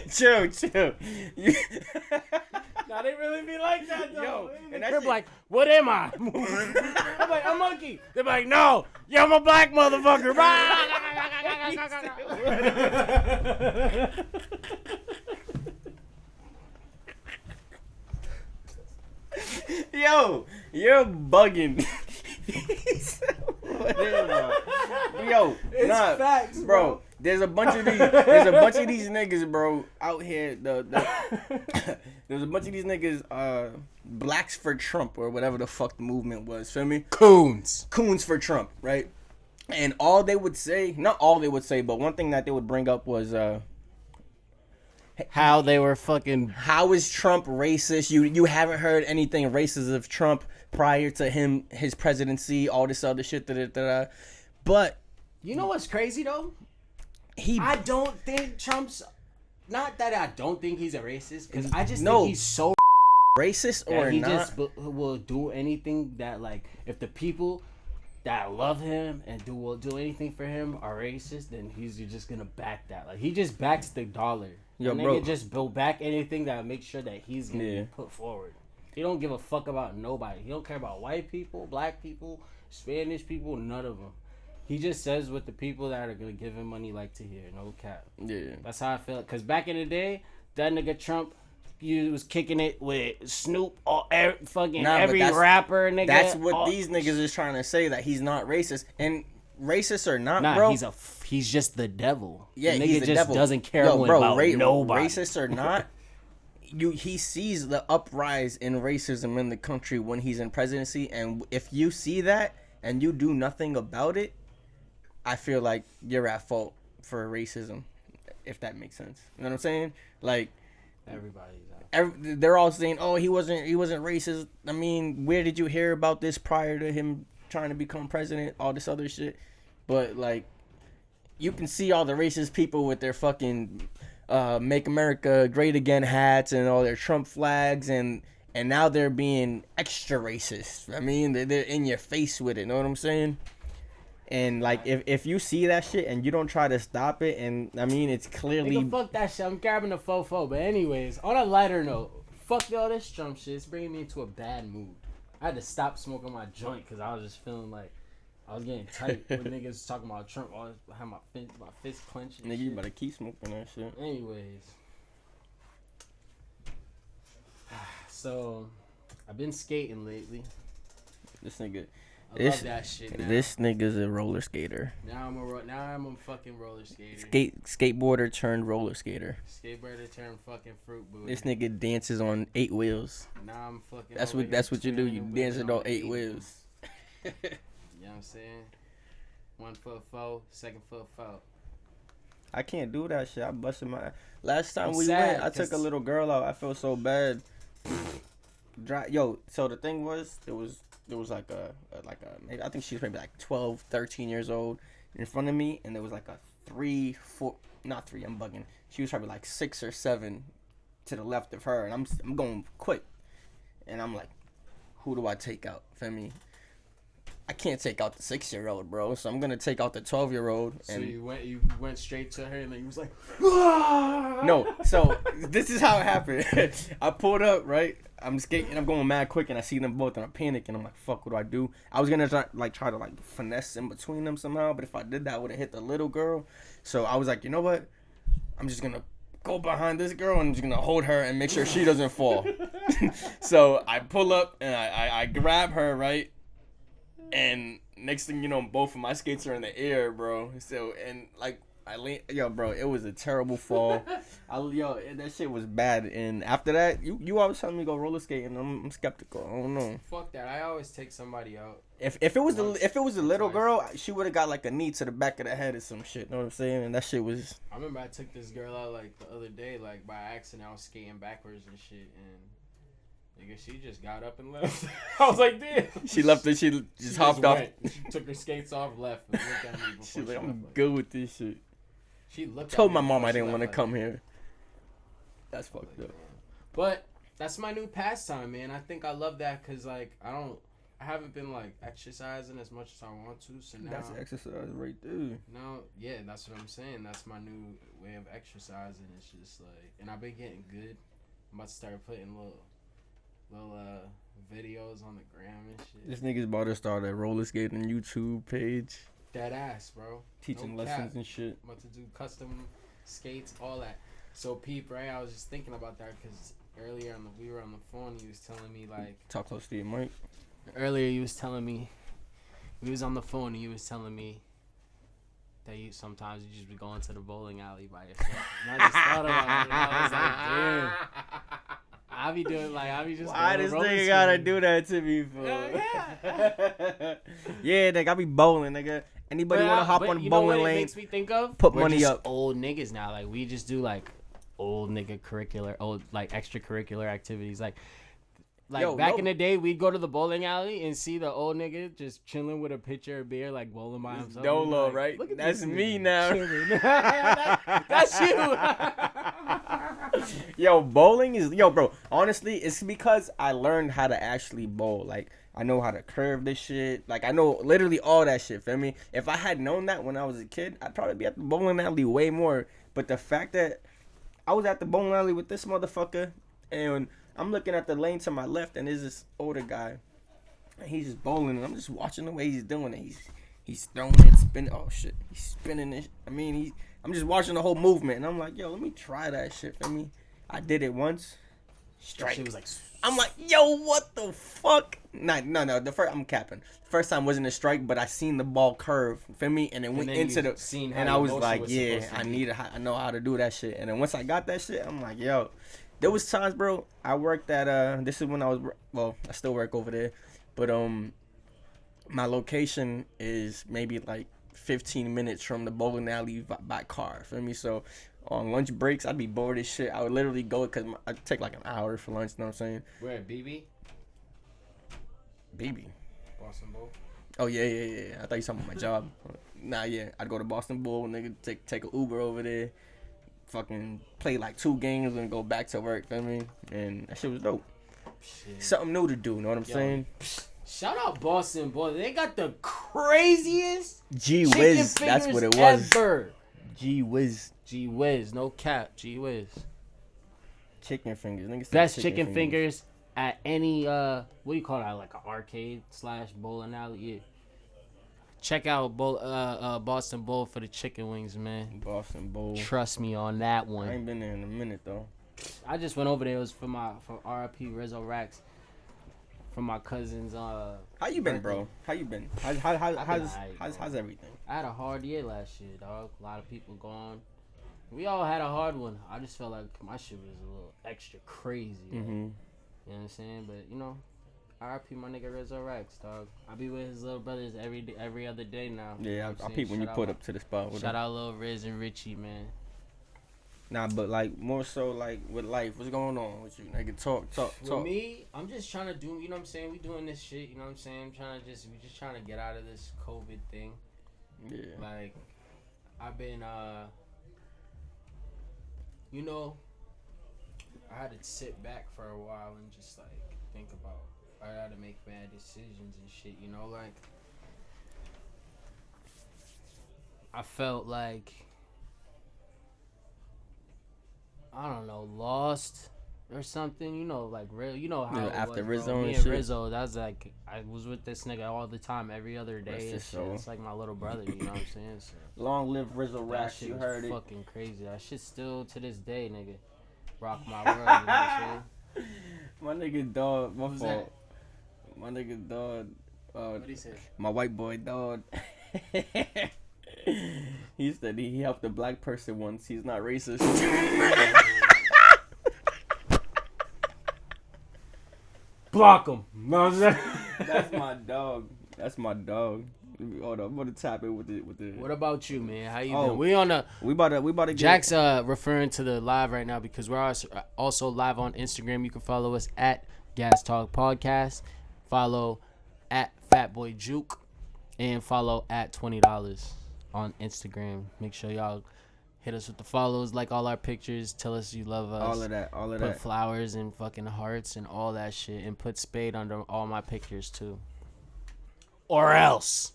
Chill. Now they really be like that, though. Yo, and they're like, what am I? I'm like, a monkey. They're like, no, yo, I'm a black motherfucker. Yo, you're bugging. Yo, It's nah, facts, bro. There's a bunch of these niggas, bro, out here. There's a bunch of these niggas, blacks for Trump or whatever the fuck the movement was. Feel me? Coons For Trump, right? And all they would say, not all they would say, but one thing that they would bring up was, how they were fucking. how is Trump racist? You haven't heard anything racist of Trump prior to his presidency, all this other shit. But You know what's crazy though? he I don't think Trump's. Not that I don't think he's a racist, because I just No. think he's so racist that or he not. just will do anything that, like, if the people that love him and will do anything for him are racist, then he's just gonna back that. Like, he just backs the dollar. Yo, and bro. nigga just build back anything that makes sure that he's gonna Yeah. be put forward. He don't give a fuck about nobody. He don't care about white people, black people, Spanish people, none of them. He just says what the people that are gonna give him money like to hear. No cap. Yeah. That's how I feel. Cause back in the day, that nigga Trump, he was kicking it with Snoop or fucking Nah, but every that's- rapper, nigga. That's what all- these niggas is trying to say, that he's not racist. And racist or not, Nah, bro. he's just the devil. Yeah, the nigga he's the just devil. doesn't care Yo, bro, about nobody. Racist or not, he sees the uprise in racism in the country when he's in presidency, and if you see that and you do nothing about it, I feel like you're at fault for racism, if that makes sense. You know what I'm saying? Like, Everybody's out. they're all saying, "Oh, he wasn't racist." I mean, where did you hear about this prior to him trying to become president? All this other shit, but like, you can see all the racist people with their fucking "Make America Great Again" hats and all their Trump flags, and now they're being extra racist. I mean, they're in your face with it. Know what I'm saying? And like, if you see that shit and you don't try to stop it, and I mean, it's clearly Nigga, fuck that shit. I'm grabbing the fofo. But anyways, on a lighter note, fuck all this Trump shit. It's bringing me into a bad mood. I had to stop smoking my joint because I was just feeling like I was getting tight when niggas talking about Trump. I had my fist clenched. and nigga, you shit. better keep smoking that shit. Anyways, so I've been skating lately. This nigga. I love that shit. Now. This nigga's a roller skater. Now I'm a fucking roller skater. Skateboarder turned roller skater. Skateboarder turned fucking fruit booty. This nigga dances on 8 wheels. Now I'm fucking. That's over what here you do. You twirling dancing on 8 wheels. wheels. You know what I'm saying? 1 foot 4, 2nd foot 4. I can't do that shit. I busted my. Last time I'm we sad, went, I took a 'cause- little girl out. I felt so bad. Yo, so the thing was, there was like a maybe, I think she was maybe like 12, 13 years old in front of me, and there was like a 3, 4, not 3, I'm bugging. She was probably like 6 or 7 to the left of her, and I'm going quick, and I'm like, who do I take out? Feel me? I can't take out the 6-year-old, bro. So I'm gonna take out the 12-year-old. So And you went straight to her and then you was like, no, so this is how it happened. I pulled up, right? I'm skating, I'm going mad quick, and I see them both, and I'm panicking. I'm like, fuck, what do I do? I was gonna try to finesse in between them somehow, but if I did that, I would have hit the little girl. So I was like, you know what? I'm just gonna go behind this girl and I'm just gonna hold her and make sure she doesn't fall. So I pull up and I grab her, right? And next thing you know, both of my skates are in the air, bro. So, and like, I lean, yo, bro, it was a terrible fall. That shit was bad. And after that, you always telling me to go roller skating. I'm skeptical. I don't know. fuck that. I always take somebody out. If it was a little twice. girl, she would have got like a knee to the back of the head or some shit. Know what I'm saying? And that shit was. I remember I took this girl out like the other day, like by accident. I was skating backwards and shit, and nigga, she just got up and left. I was like, damn. She left it. She just hopped off. went. She took her skates off, left, and looked at me before She's like, she I'm left. good with this shit. She looked. Told at my me mom before I she didn't left, want to like, come here. That's fucked up. But that's my new pastime, man. I think I love that because like I haven't been like exercising as much as I want to. So now That's exercise right there. now, yeah, that's what I'm saying. That's my new way of exercising. It's just like, and I've been getting good. I'm about to start putting little videos on the gram and shit. This nigga's about to start a roller skating YouTube page. Dead ass, bro. Teaching No lessons cap. and shit. About to do custom skates, all that. So peep, right? I was just thinking about that because earlier we were on the phone. He was telling me like. Talk close to your mic. Earlier, he was telling me. We was on the phone. And he was telling me that sometimes you just be going to the bowling alley by yourself. And I just thought about it. And I was like, damn. I be doing like I be just. Why going this roller nigga gotta skating. do that to me, fool? Yeah. Yeah, nigga, I be bowling, nigga. Anybody wanna hop on the you know what bowling it lane? makes me think of? Put We're money just up. Old niggas now, like we just do like old nigga old extracurricular activities, like. Yo, back no. in the day, we'd go to the bowling alley and see the old nigga just chilling with a pitcher of beer, like bowling by It's himself. Dolo, Like, right? look at That's this me nigga now. chilling. That's you. Yo, bowling is bro. Honestly, it's because I learned how to actually bowl. Like I know how to curve this shit. Like I know literally all that shit. Feel me? If I had known that when I was a kid, I'd probably be at the bowling alley way more. But the fact that I was at the bowling alley with this motherfucker, and I'm looking at the lane to my left, and there's this older guy, and he's just bowling, and I'm just watching the way he's doing it. He's throwing it, spinning. Oh shit, he's spinning it. I mean, I'm just watching the whole movement, and I'm like, yo, let me try that shit. For me, I did it once. Strike. She was like, I'm like, yo, what the fuck? No. I'm capping. The first time wasn't a strike, but I seen the ball curve, feel me, and it went then into you the. seen how And I your was motion like, was yeah, supposed to be. I know how to do that shit. And then once I got that shit, I'm like, yo, there was times, bro. I worked at this is when I was I still work over there, but my location is maybe like 15 minutes from the bowling alley by car, feel me? So on lunch breaks, I'd be bored as shit. I would literally go because I'd take like an hour for lunch. You know what I'm saying? "Where at BB? BB. Boston Bowl." Oh yeah. I thought you were talking about my job. Nah, yeah. I'd go to Boston Bull, nigga, take an Uber over there, fucking play like 2 games and go back to work. Feel me? And that shit was dope. Shit. Something new to do. Know what I'm Yo. saying? Shout out Boston Bowl. They got the craziest Gee chicken whiz, fingers that's what it was. ever. Gee whiz, Gee whiz, no cap. Gee whiz. chicken fingers. Niggas say Best chicken fingers at any what do you call that? Like an arcade / bowling alley. Yeah. Check out Boston Bowl for the chicken wings, man. Boston Bowl. Trust me on that I one. ain't been there in a minute though. I just went over there. It was for RIP Rizzo Racks. From my cousin's. How you been, bro? How you been? How's everything? I had a hard year last year, dog. A lot of people gone. We all had a hard one. I just felt like my shit was a little extra crazy. Like, you know what I'm saying? But you know, RIP my nigga Rizzo Rex, dog. I be with his little brothers every other day now. You know Yeah, what I I'm peep saying? when you put up to the spot with Shout them. out Lil Riz and Richie, man. Nah, but like more so like with life, what's going on with you? Nigga, talk. With me, I'm just trying to do, you know what I'm saying? We doing this shit, you know what I'm saying? We just trying to get out of this COVID thing. Yeah. Like, I've been, you know, I had to sit back for a while and just like think about, I had to make bad decisions and shit, you know, like, I felt like, I don't know, lost or something, you know, like real, you know how Yeah, it after was, Rizzo bro. and Me and shit. Rizzo, that's like, I was with this nigga all the time, every other day Rest and his shit. soul. It's like my little brother, you know what I'm saying? So, Long live Rizzo that Rack. shit You was heard it. fucking crazy. That shit still to this day, nigga, rock my world. You know what I'm saying? My nigga dog. My Who's fault. My nigga dog. What he say? My white boy dog. He said he helped a black person once. He's not racist. Block him. No, I'm saying. That's my dog. That's my dog. Hold on, I'm gonna tap it with the. What about you, man? How you Oh. been? We on the We about to get. Jack's referring to the live right now because we're also live on Instagram. You can follow us at Gas Talk Podcast. Follow at Fatboy Juke and follow at $20 on Instagram. Make sure y'all hit us with the follows, like all our pictures, tell us you love us. all of Put that. flowers and fucking hearts and all that shit, and put Spade under all my pictures too. Or else.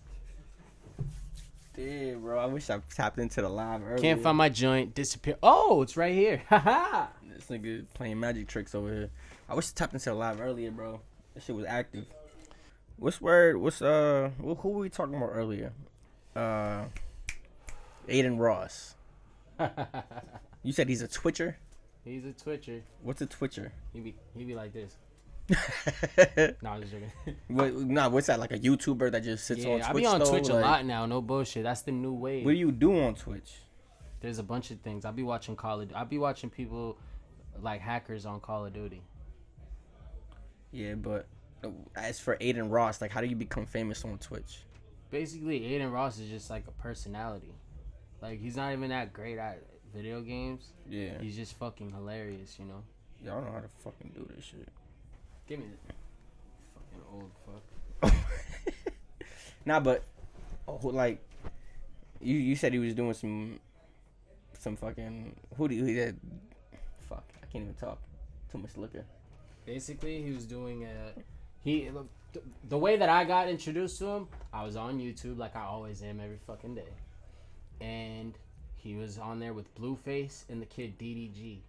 Yeah, bro. I wish I tapped into the live earlier. Can't find my joint. Disappear. Oh, it's right here. Haha. This nigga playing magic tricks over here. I wish I tapped into the live earlier, bro. That shit was active. What's word? Who were we talking about earlier? Aiden Ross. You said he's a Twitcher? He's a Twitcher. What's a Twitcher? He be like this. No, I'm just joking. What's that? Like a YouTuber that just sits on Twitch? I be on though? Twitch a Like, lot now. No bullshit. That's the new wave. what do you do on Twitch? There's a bunch of things. I be watching I be watching people like hackers on Call of Duty. Yeah, but as for Aiden Ross, like, how do you become famous on Twitch? Basically, Aiden Ross is just like a personality. Like, he's not even that great at video games. Yeah. He's just fucking hilarious, you know? Y'all know how to fucking do this shit. Give me the fucking old fuck. Nah, but like, you said he was doing some fucking who did fuck, I can't even talk. Too much liquor. Basically, he was doing the way that I got introduced to him, I was on YouTube like I always am every fucking day. And he was on there with Blueface and the kid DDG.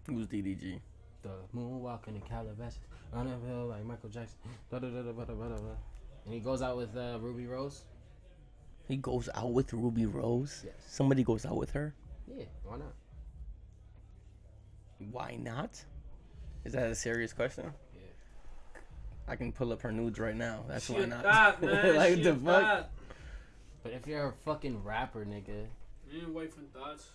Who's DDG? The moonwalking in Calabasas, on a hill like Michael Jackson. And he goes out with Ruby Rose. He goes out with Ruby Rose? Yes. Somebody goes out with her? Yeah, why not? Why not? Is that a serious question? Yeah. I can pull up her nudes right now. That's She why a not. thot, man. Like, She the a fuck? thot. But if you're a fucking rapper, nigga, You ain't wait for thoughts.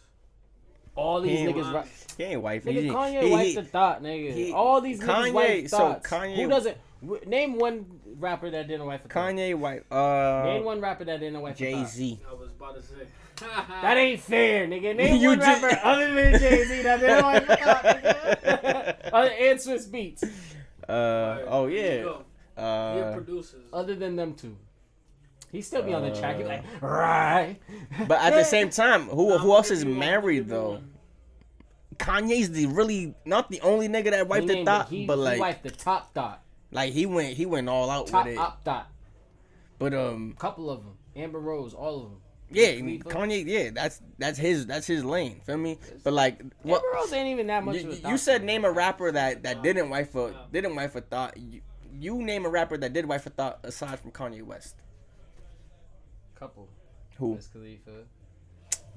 all these He ain't niggas rap. He ain't wife. Nigga, He- Kanye he- wiped he- the thought, nigga. he- All these niggas Kanye- wiped so thoughts. Kanye- Who doesn't? Name one rapper that didn't wipe a thought. Kanye wife. Name one rapper that didn't wipe a thought. Jay-Z. I was about to say. That ain't fair, nigga. Name You one just- rapper other than Jay-Z that didn't wipe a thought, nigga. Other and Swiss Beats. Oh Here yeah. you go. Here producers. Other than them two. He still be on the track. He like, right. But at the same time, who else is Give me one, married give me though? one. Kanye's not the only nigga that wiped the thought, he but like wiped the top thought. like he went all out Top with it. up thought. But Couple of them. Amber Rose, all of them. yeah, Khalifa. Kanye, yeah, that's his lane. Feel me? But like, what Amber Rose ain't even that much of a you thought. said name a rapper that didn't wipe a thought. You name a rapper that did wipe a thought aside from Kanye West. Couple. Who? Wiz Khalifa.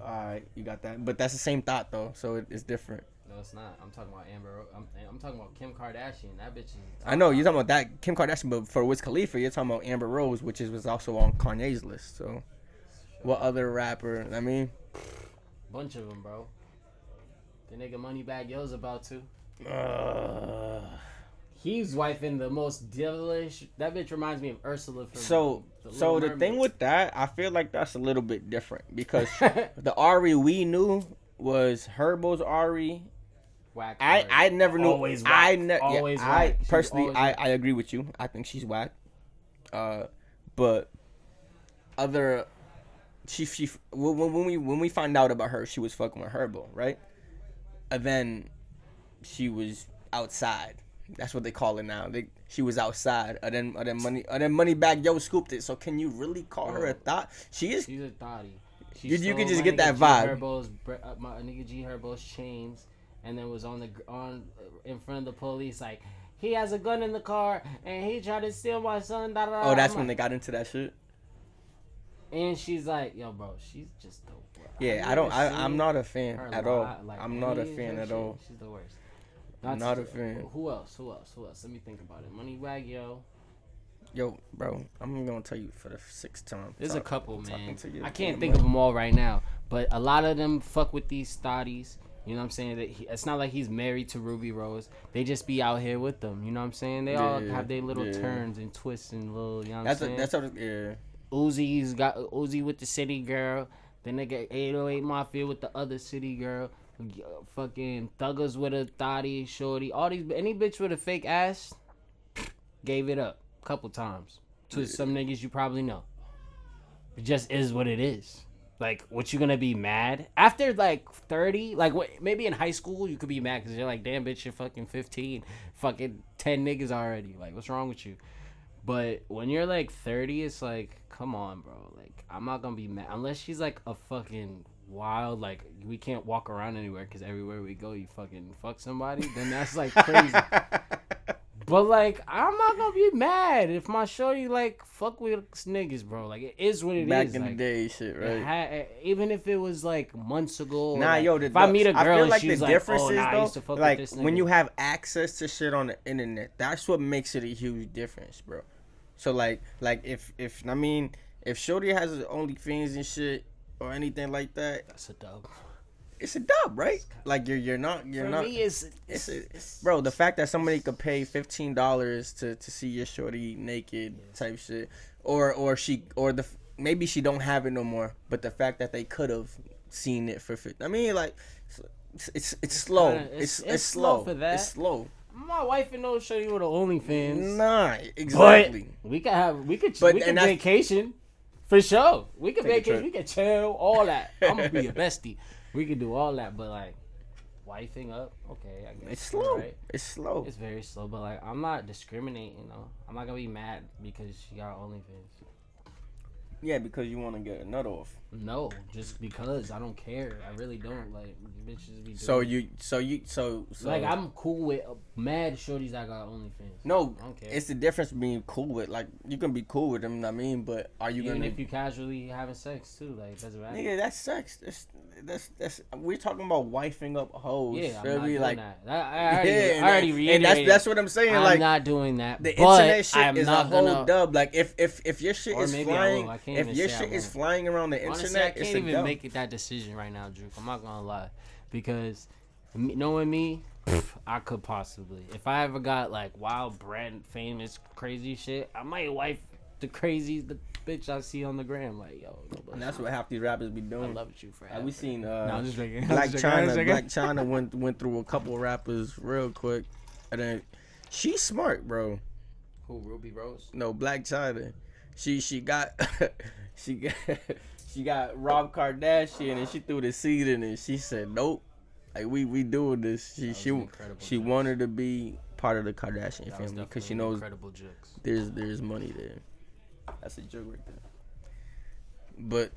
Alright, you got that. But that's the same thought though, so it's different. No, it's not. I'm talking about Amber Rose. I'm talking about Kim Kardashian. That bitch is. I know you're talking about that Kim Kardashian, but for Wiz Khalifa, you're talking about Amber Rose, which was also on Kanye's list. So, what other rapper? I mean, Bunch of them, bro. The nigga Moneybagg Yo's about to. He's wifing the most devilish. That bitch reminds me of Ursula from so Little the Mermaid. thing with that, I feel like that's a little bit different because the Ari we knew was Herbo's Ari. Whack. I never knew. Always whack. I ne- Always yeah, whack. I She's personally, always I whack. I agree with you. I think she's whack. But other, she when we find out about her, she was fucking with Herbo, right? And then she was outside. That's what they call it now. She was outside. And then Moneybagg Yo scooped it. So can you really call her a thought? She is. She's a thotty. She You stole can just my get nigga that G vibe. Herbo's, my nigga G Herbo's chains, and then was on in front of the police like he has a gun in the car and he tried to steal my son. Da, da, da. Oh, that's I'm when they like, got into that shit. And she's like, yo, bro, she's just dope. Bro. Yeah, Have I don't. you ever I'm seen not a fan her at all. live? Like, I'm not a any of fan her at shit? all. She's the worst. Not a fan. Who else? Let me think about it. Moneybagg Yo. Yo, bro, I'm gonna tell you for the sixth time. There's a couple, talking man. to you. I can't think of them all right now, but a lot of them fuck with these thotties. You know what I'm saying? That it's not like he's married to Ruby Rose. They just be out here with them. You know what I'm saying? They all Yeah, have their little yeah. turns and twists and little. You know what That's I'm saying? that's what. Yeah. Uzi's got Uzi with the city girl. The nigga 808 Mafia with the other city girl. Fucking Thuggers with a thotty, shorty. All these any bitch with a fake ass gave it up a couple times to some niggas you probably know. It just is what it is. Like, what you gonna be mad after like 30? Like, what? Maybe in high school you could be mad because you're like, damn bitch, you're fucking 15, fucking 10 niggas already. Like, what's wrong with you? But when you're like 30, it's like, come on, bro. Like, I'm not gonna be mad unless she's like a fucking wild. Like, we can't walk around anywhere because everywhere we go, you fucking fuck somebody. Then that's like crazy. But like, I'm not gonna be mad if my shorty like fuck with niggas, bro. Like, it is what it is. Back in like, the day, shit, right? Even if it was like months ago. Nah, like, yo, if I meet a girl I feel and like she's the like, difference oh, is nah, I though, used to fuck like with this nigga. when you have access to shit on the internet, that's what makes it a huge difference, bro. So like if I mean, if shorty has OnlyFans and shit or anything like that, That's a dub. it's a dub, right? Like you're not. For me, Bro, the fact that somebody could pay $15 to see your shorty naked type shit, maybe she don't have it no more, but the fact that they could have seen it for I mean, like it's slow. It's slow for that. It's slow. My wife and no show you with the OnlyFans. Nah, exactly. But we could But- we and could that's- vacation for sure. We could Take a vacation. trip. We could chill. All that. I'm gonna be your bestie. We could do all that. But like, wifing up, okay, I guess It's slow. Right? It's slow. It's very slow. But like, I'm not discriminating. Though. I'm not gonna be mad because she got OnlyFans. Yeah, because you want to get a nut off. No, just because I don't care. I really don't. Like, bitches be doing. So Like, I'm cool with mad shorties that got OnlyFans. No, I don't care. it's the difference being cool with, like, you can be cool with them, I mean, but are you Even gonna if you casually having sex too, like, it doesn't matter. nigga, that's sex. That's we're talking about wifing up hoes. Yeah, I'm feel not me? doing Like, that. I and already reiterated. that's what I'm saying. I'm like, not doing that. the but internet shit I'm is a not whole gonna, dub. Like, if your shit Or is maybe I flying, will. I can't if even your say I shit is won't. flying around the Honestly, internet, I it's can't a even dub. make it that decision right now, Juke. I'm not gonna lie, because knowing me, I could possibly. If I ever got like wild, brand famous, crazy shit, I might wife the bitch I see on the gram. Like, yo, And that's what half these rappers be I doing. love you for We seen No, I'm just joking. Black I'm just joking. China. Black China went through a couple of rappers real quick, and then she's smart, bro. Who, Ruby Rose? No, Black China. She got she got Rob Kardashian, and she threw the seed in it. She said, "Nope, like we doing this." She wanted to be part of the Kardashian family because she knows incredible jokes. there's money there. That's a joke right there. But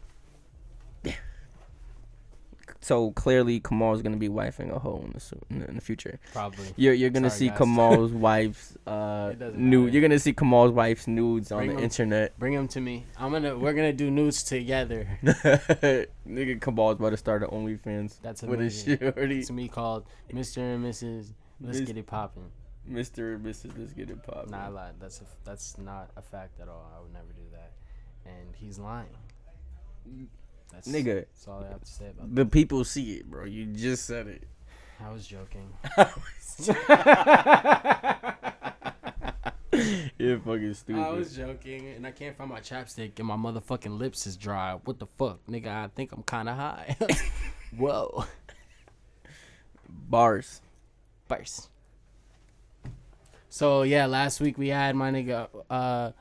so clearly, Kamal's gonna be wifing a hoe in the future. Probably. You're gonna Sorry, see guys. Kamal's wife's doesn't nude. matter. You're gonna see Kamal's wife's nudes on Bring the 'em. internet. Bring them to me. We're gonna do nudes together. Nigga, Kamal's about to start an OnlyFans. That's with his amazing. shorty. To me, called Mr. and Mrs. Let's Miss- get it popping. Mr. and Mrs. Let's get it poppin'. Nah, I lied. That's not a fact at all. I would never do that. And he's lying. Nigga. That's all I have to say about The people see it, bro. You just said it. that. I was joking. You're fucking stupid. I was joking, and I can't find my chapstick, and my motherfucking lips is dry. What the fuck, nigga? I think I'm kind of high. Whoa. Bars. Burst. So yeah, last week we had my nigga.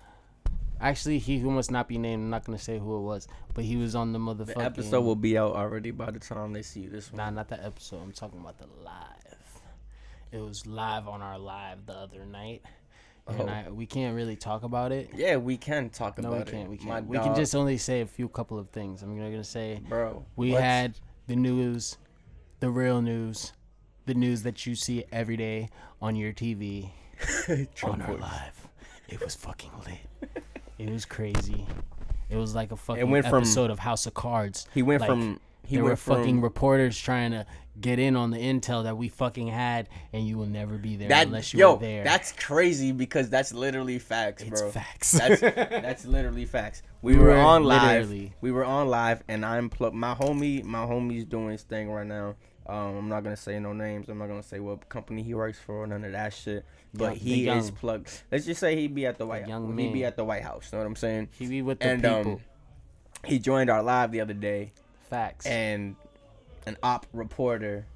Actually, he who must not be named. I'm not gonna say who it was, but he was on the motherfucking. The episode will be out already by the time they see this one. Nah, not the episode. I'm talking about the live. It was live on our live the other night, and we can't really talk about it. Yeah, we can talk No, about we can't. it. We My can't. We can dog- just only say a few couple of things. I'm gonna say, bro. we let's- had the news, the real news, the news that you see every day on your TV, on Trump our voice. live. It was fucking lit. It was crazy. It was like a fucking went from- episode of House of Cards. He went Like, from. There were fucking reporters trying to get in on the intel that we fucking had, and you will never be there unless you were there. That's crazy because that's literally facts, It's bro. facts. That's literally facts. We were on live. literally. We were on live, and my homie's doing his thing right now. I'm not gonna say no names. I'm not gonna say what company he works for. None of that shit. But he is plugged. Let's just say he be at the White House. young He be man. at the White House. Know what I'm saying? He be with the And people. he joined our live the other day, Facts. and an op reporter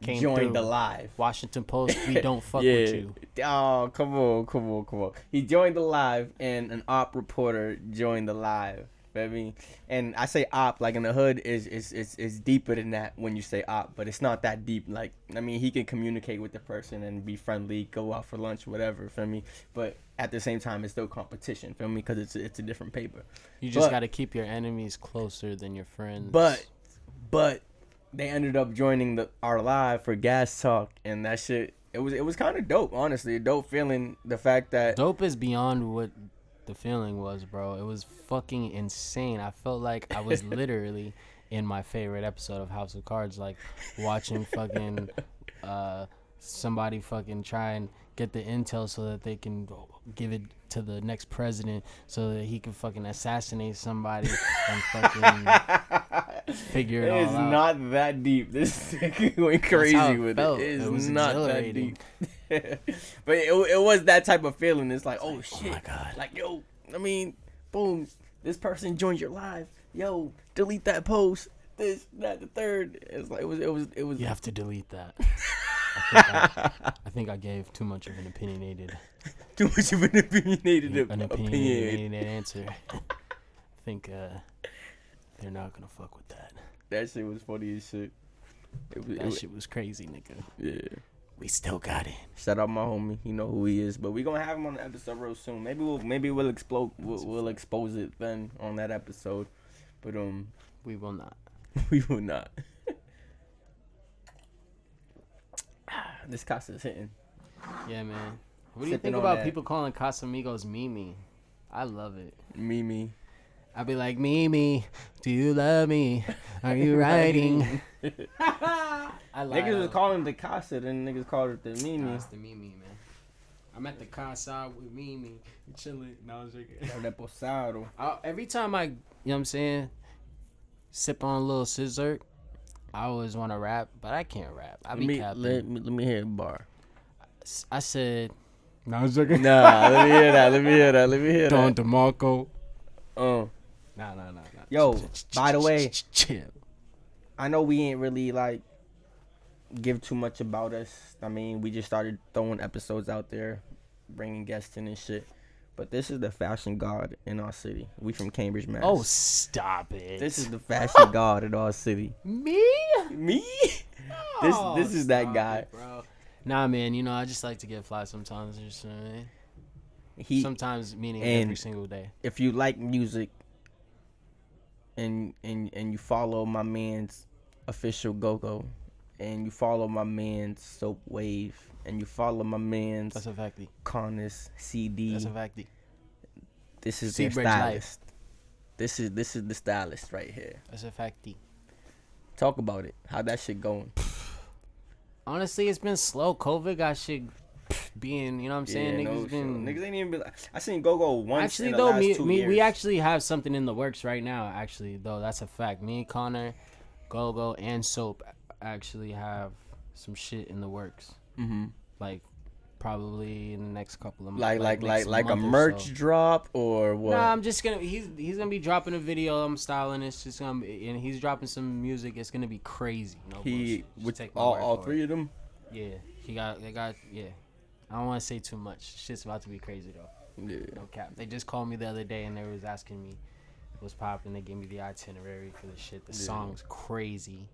Came joined through. the live. Washington Post, we don't fuck with you. Oh, come on. He joined the live, and an op reporter joined the live. Feel me? And I say op like in the hood is deeper than that when you say op, but it's not that deep. Like, I mean, he can communicate with the person and be friendly, go out for lunch, whatever. Feel me? But at the same time, it's still competition. Feel me? Because it's a different paper. You just But- got to keep your enemies closer than your friends. But they ended up joining our live for gas talk, and that shit it was kind of dope, honestly. A dope feeling. The fact that Dope is beyond what the feeling was, bro. It was fucking insane. I felt like I was literally in my favorite episode of House of Cards, like watching fucking somebody fucking try and get the intel so that they can give it to the next president so that he can fucking assassinate somebody and fucking figure it all out. It's not that deep. This nigga went crazy with it. It's It was not that exhilarating. deep. But it was that type of feeling. It's like, oh shit. Oh my God. Like, yo, I mean, boom, this person joined your live. Yo, delete that post. This, that, the third. It's like it was. You have to delete that. I think I gave too much of an opinionated Too much of an opinionated opinion. opinionated answer. I think they're not gonna fuck with that. That shit was funny as shit. That shit was crazy, nigga. Yeah. We still got it. Shout out my homie. You know who he is. But we gonna have him on the episode real soon. Maybe we'll expose it then on that episode. But We will not. we will not. This Casa's hitting. Yeah, man. What do you Sipping think on about that. people calling Casamigos Mimi? I love it. Mimi. I'd be like, Mimi, do you love me? Are you riding? I like Niggas was calling the Casa, then niggas called it the Mimi. That's the Mimi, man. I'm at the casa with Mimi. We chilling. No, I was joking. Reposado. Every time I, you know what I'm saying, sip on a little scissor, I always want to rap, but I can't rap. I be capping. Let me hear a bar. I said, no, I was joking. Nah, let me hear that. Don DeMarco. Nah. Nah. Yo, by the way, Chill. I know we ain't really like give too much about us. I mean, we just started throwing episodes out there, bringing guests in and shit. But this is the fashion god in our city. We from Cambridge, Mass. Oh, stop it. This is the fashion god in our city. me? Me? Oh, this is that stop guy. it, bro. Nah, man, you know, I just like to get fly sometimes. You know what I mean? Sometimes meaning and every single day. If you like music and you follow my man's official go-go and you follow my man's Soap Wave and you follow my man's That's a facty. Conus CD, That's a facty. this is their Seabridge Life. stylist. This is the stylist right here. That's a facty. Talk about it. How that shit going? Honestly, it's been slow. COVID got shit being, you know what I'm saying? Yeah, Niggas been. Niggas ain't even be like, I seen go-go once Actually, in the though, last 2 years. we actually have something in the works right now. Actually, though, that's a fact. Me and Connor, Go-Go, and Soap actually have some shit in the works. Mm-hmm. Like, probably in the next couple of months. Like a merch drop or what? Nah, I'm just gonna. He's gonna be dropping a video. I'm styling. It's just gonna be, and he's dropping some music. It's gonna be crazy. No He bullshit. Just with take my word all for three it. of them. Yeah, they got. Yeah, I don't want to say too much. Shit's about to be crazy though. Yeah. No cap. They just called me the other day and they was asking me what's popping. They gave me the itinerary for the shit. The song's crazy.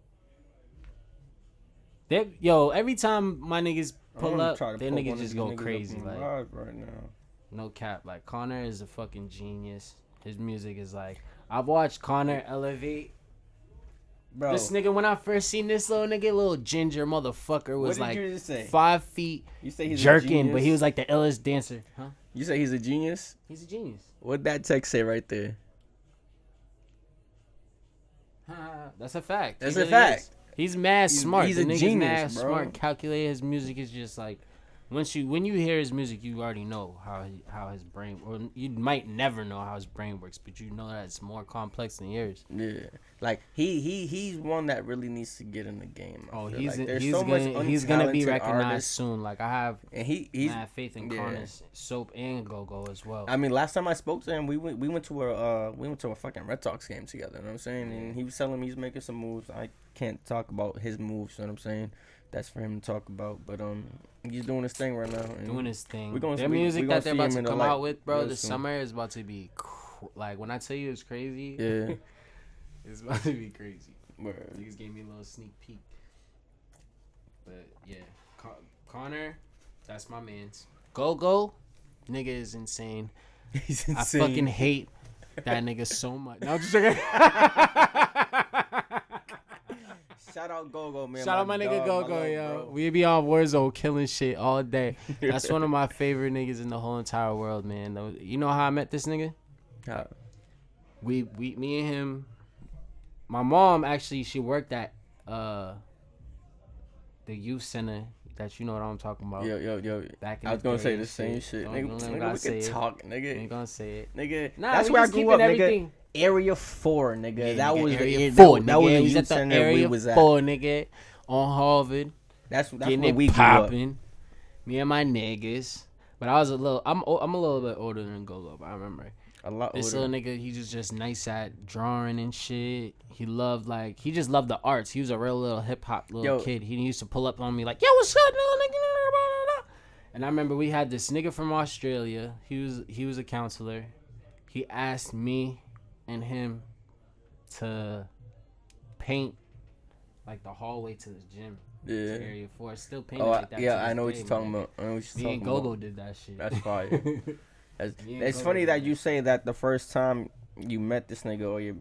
Every time my niggas pull up, their niggas just go crazy. Like, right now. no cap. Like, Connor is a fucking genius. His music is like, I've watched Connor elevate. Bro, This nigga, when I first seen this little ginger motherfucker was what did like you just say? 5 feet You say he's a jerking, genius? but he was like the illest dancer. Huh? You say he's a genius? He's a genius. What'd that text say right there? That's a fact. That's He a really fact. is. He's mad smart. he's the a nigga's genius, mad bro. smart, calculated. His music is just like when you hear his music, you already know how his brain, or you might never know how his brain works, but you know that it's more complex than yours. Yeah, like he's one that really needs to get in the game. I feel like there's so much he's gonna be untalented recognized artists, soon. Like I have and he's mad faith in yeah. Connor's Soap and Go-Go as well. I mean, last time I spoke to him, we went to a fucking Red Sox game together. You know what I'm saying? And he was telling me he's making some moves. I can't talk about his moves. You know what I'm saying? That's for him to talk about. But he's doing his thing right now. And Doing his thing. we gonna- Their we- music we that gonna they're see about him to in the come light out with, bro, real this soon. summer is about to be like when I tell you it's crazy. Yeah. It's about to be crazy. Word. Niggas gave me a little sneak peek. But yeah, Connor, that's my man's. Go, nigga is insane. He's I insane. fucking hate that nigga so much. No, I'm just joking. Shout out Go-Go, man. Shout out my nigga dog, Go-Go, my yo. love, bro. We be on Warzone killing shit all day. That's one of my favorite niggas in the whole entire world, man. You know how I met this nigga? How? Me and him. My mom actually, she worked at the youth center. That you know what I'm talking about. Yo. Back in I was the gonna day say and the same shit. Don't Nigga, we say can it. talk, nigga. Ain't gonna say it. Nigga, Nah, that's we where I just grew keeping up, everything. nigga. Area 4, nigga. Yeah, that nigga, was Area the 4, that was nigga. the We was youth at the center we Area was at. 4, nigga, on Harvard. That's Getting where it we grew up. popping. Me and my niggas. But I was I'm a little bit older than Go-Go, but I remember. A lot This older. little nigga, he just nice at drawing and shit. He just loved the arts. He was a real little hip hop little kid. He used to pull up on me like, yo, what's up, nigga? And I remember we had this nigga from Australia. He was a counselor. He asked me and him to paint like the hallway to the gym. To Yeah. Area 4. Still painted Oh, like that. yeah, to I this know what day, you're talking man. about. I know what you're Me and talking Go-Go about. did that shit. That's fire. Me and It's Go-Go funny did that you say that the first time you met this nigga,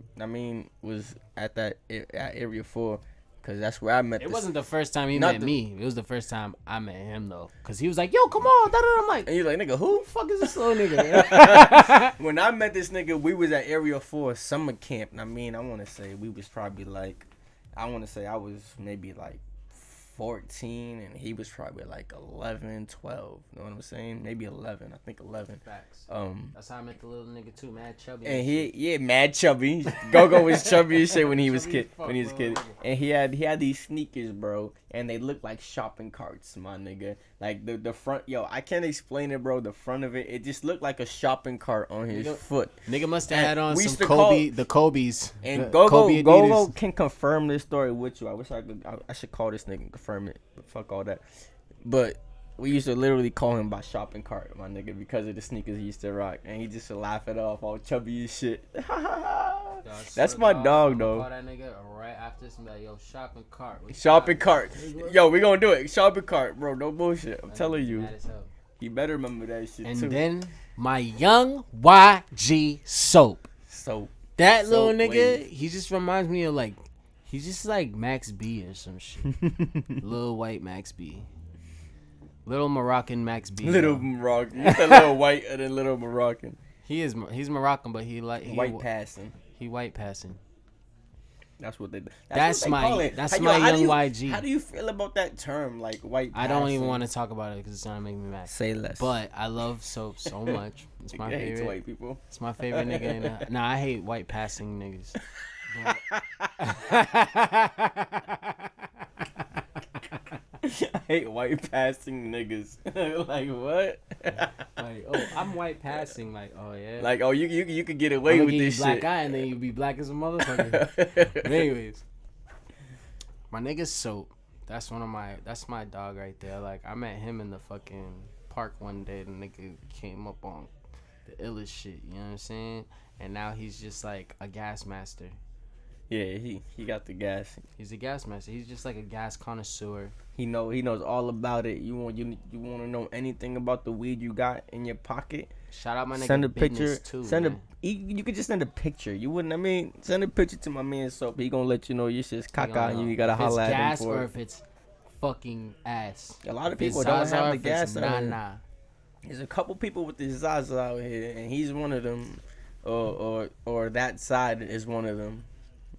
was at Area 4, because that's where I met. It wasn't the first time he Not met the- me. It was the first time I met him though, cause he was like, "Yo, come on!" I'm like, And you're like, nigga, "Who who? the fuck is this little nigga?" When I met this nigga, we was at Area 4 summer camp. And I want to say we was probably like, I was maybe like 14 and he was probably like 11, 12. You know what I'm saying? Maybe 11. I think 11. Facts. Um, That's how I met the little nigga too, mad chubby. and mad chubby. Go-Go was chubby as shit when he was Chubby as kid. fuck, When he was bro. kid, and he had these sneakers, bro, and they looked like shopping carts, my nigga. Like the front, yo, I can't explain it, bro. The front of it just looked like a shopping cart on his foot. Nigga must have And had on we some used to the Kobe's. And the Go-Go Kobe Adidas. can confirm this story with you. I wish I should call this nigga and confirm it. But fuck all that. But we used to literally call him by shopping cart, my nigga, because of the sneakers he used to rock. And he just would laugh it off, all chubby as shit. That's my dog, though. Call that nigga right after this and be like, yo, shopping cart. Shopping cart. Yo, we gonna do it. Shopping cart, bro. No bullshit. I'm telling you. Mad as hell. He better remember that shit, And too. then my young YG Soap. So, That Soap little nigga, wave. he just reminds me of like, he's just like Max B or some shit. Little white Max B. Little Moroccan Max B. little yo. Moroccan. You said little white and then little Moroccan. He's Moroccan, but he White passing. He white passing. That's what they. That's what they call my- it. that's Hey, yo, my how do young you- YG. How do you feel about that term, like white? I don't even passing? want to talk about it because it's gonna make me mad. Say less. But I love Soap so much. It's my I hate favorite. white people. It's my favorite nigga. Nah, I hate white passing niggas. I hate white passing niggas. Like what? Like, oh, I'm white passing. Like, oh yeah. Like you could get I'm away gonna with give you this black shit. eye and then you be black as a motherfucker. But anyways, my nigga's Soap. That's my dog right there. Like, I met him in the fucking park one day. The nigga came up on the illest shit. You know what I'm saying? And now he's just like a gas master. Yeah, he got the gas. He's a gas master. He's just like a gas connoisseur. He knows all about it. You want to know anything about the weed you got in your pocket? Shout out my nigga Send a Business picture. too, Send man. you could just send a picture. You wouldn't. I mean, send a picture to my man Soap. He gonna let you know your shit's caca and you gotta If it's holla at him gas for or it. if it's fucking ass. A lot of If it's people don't Zaza, have the if it's gas out here. nah. There's a couple people with the Zaza out here, and he's one of them, or that side is one of them.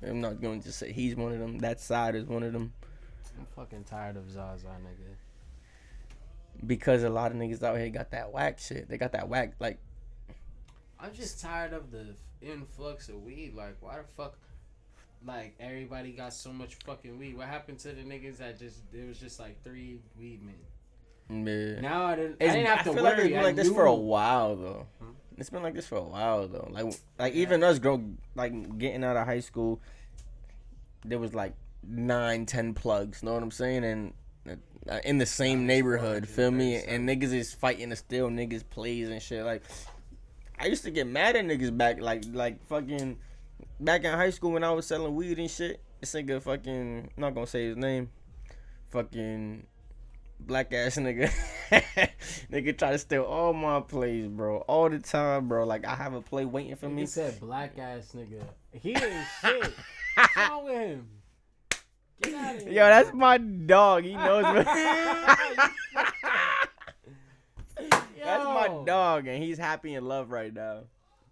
I'm not going to say he's one of them. That side is one of them, I'm fucking tired of Zaza, nigga. because a lot of niggas out here got that whack shit. They got that whack, like, I'm just tired of the influx of weed. Like, why the fuck? Like, everybody got so much fucking weed. What happened to the niggas that there was just like 3 weed men? man. Now I didn't have to I feel worry. like it's been I like this knew. for a while though. Hmm? It's been like this for a while though. Like even us getting out of high school, there was like 9-10 plugs. Know what I'm saying? And in the same neighborhood, feel me? And niggas is fighting to steal niggas' plays and shit. Like, I used to get mad at niggas back, like fucking back in high school when I was selling weed and shit. This nigga fucking, I'm not gonna say his name, fucking black ass nigga. Nigga try to steal all my plays, bro, all the time, bro. Like, I have a play waiting for me. He said black ass nigga. He ain't shit. What's wrong with him? Get out of here. Yo, that's my dog. He knows me. That's my dog, and he's happy in love right now.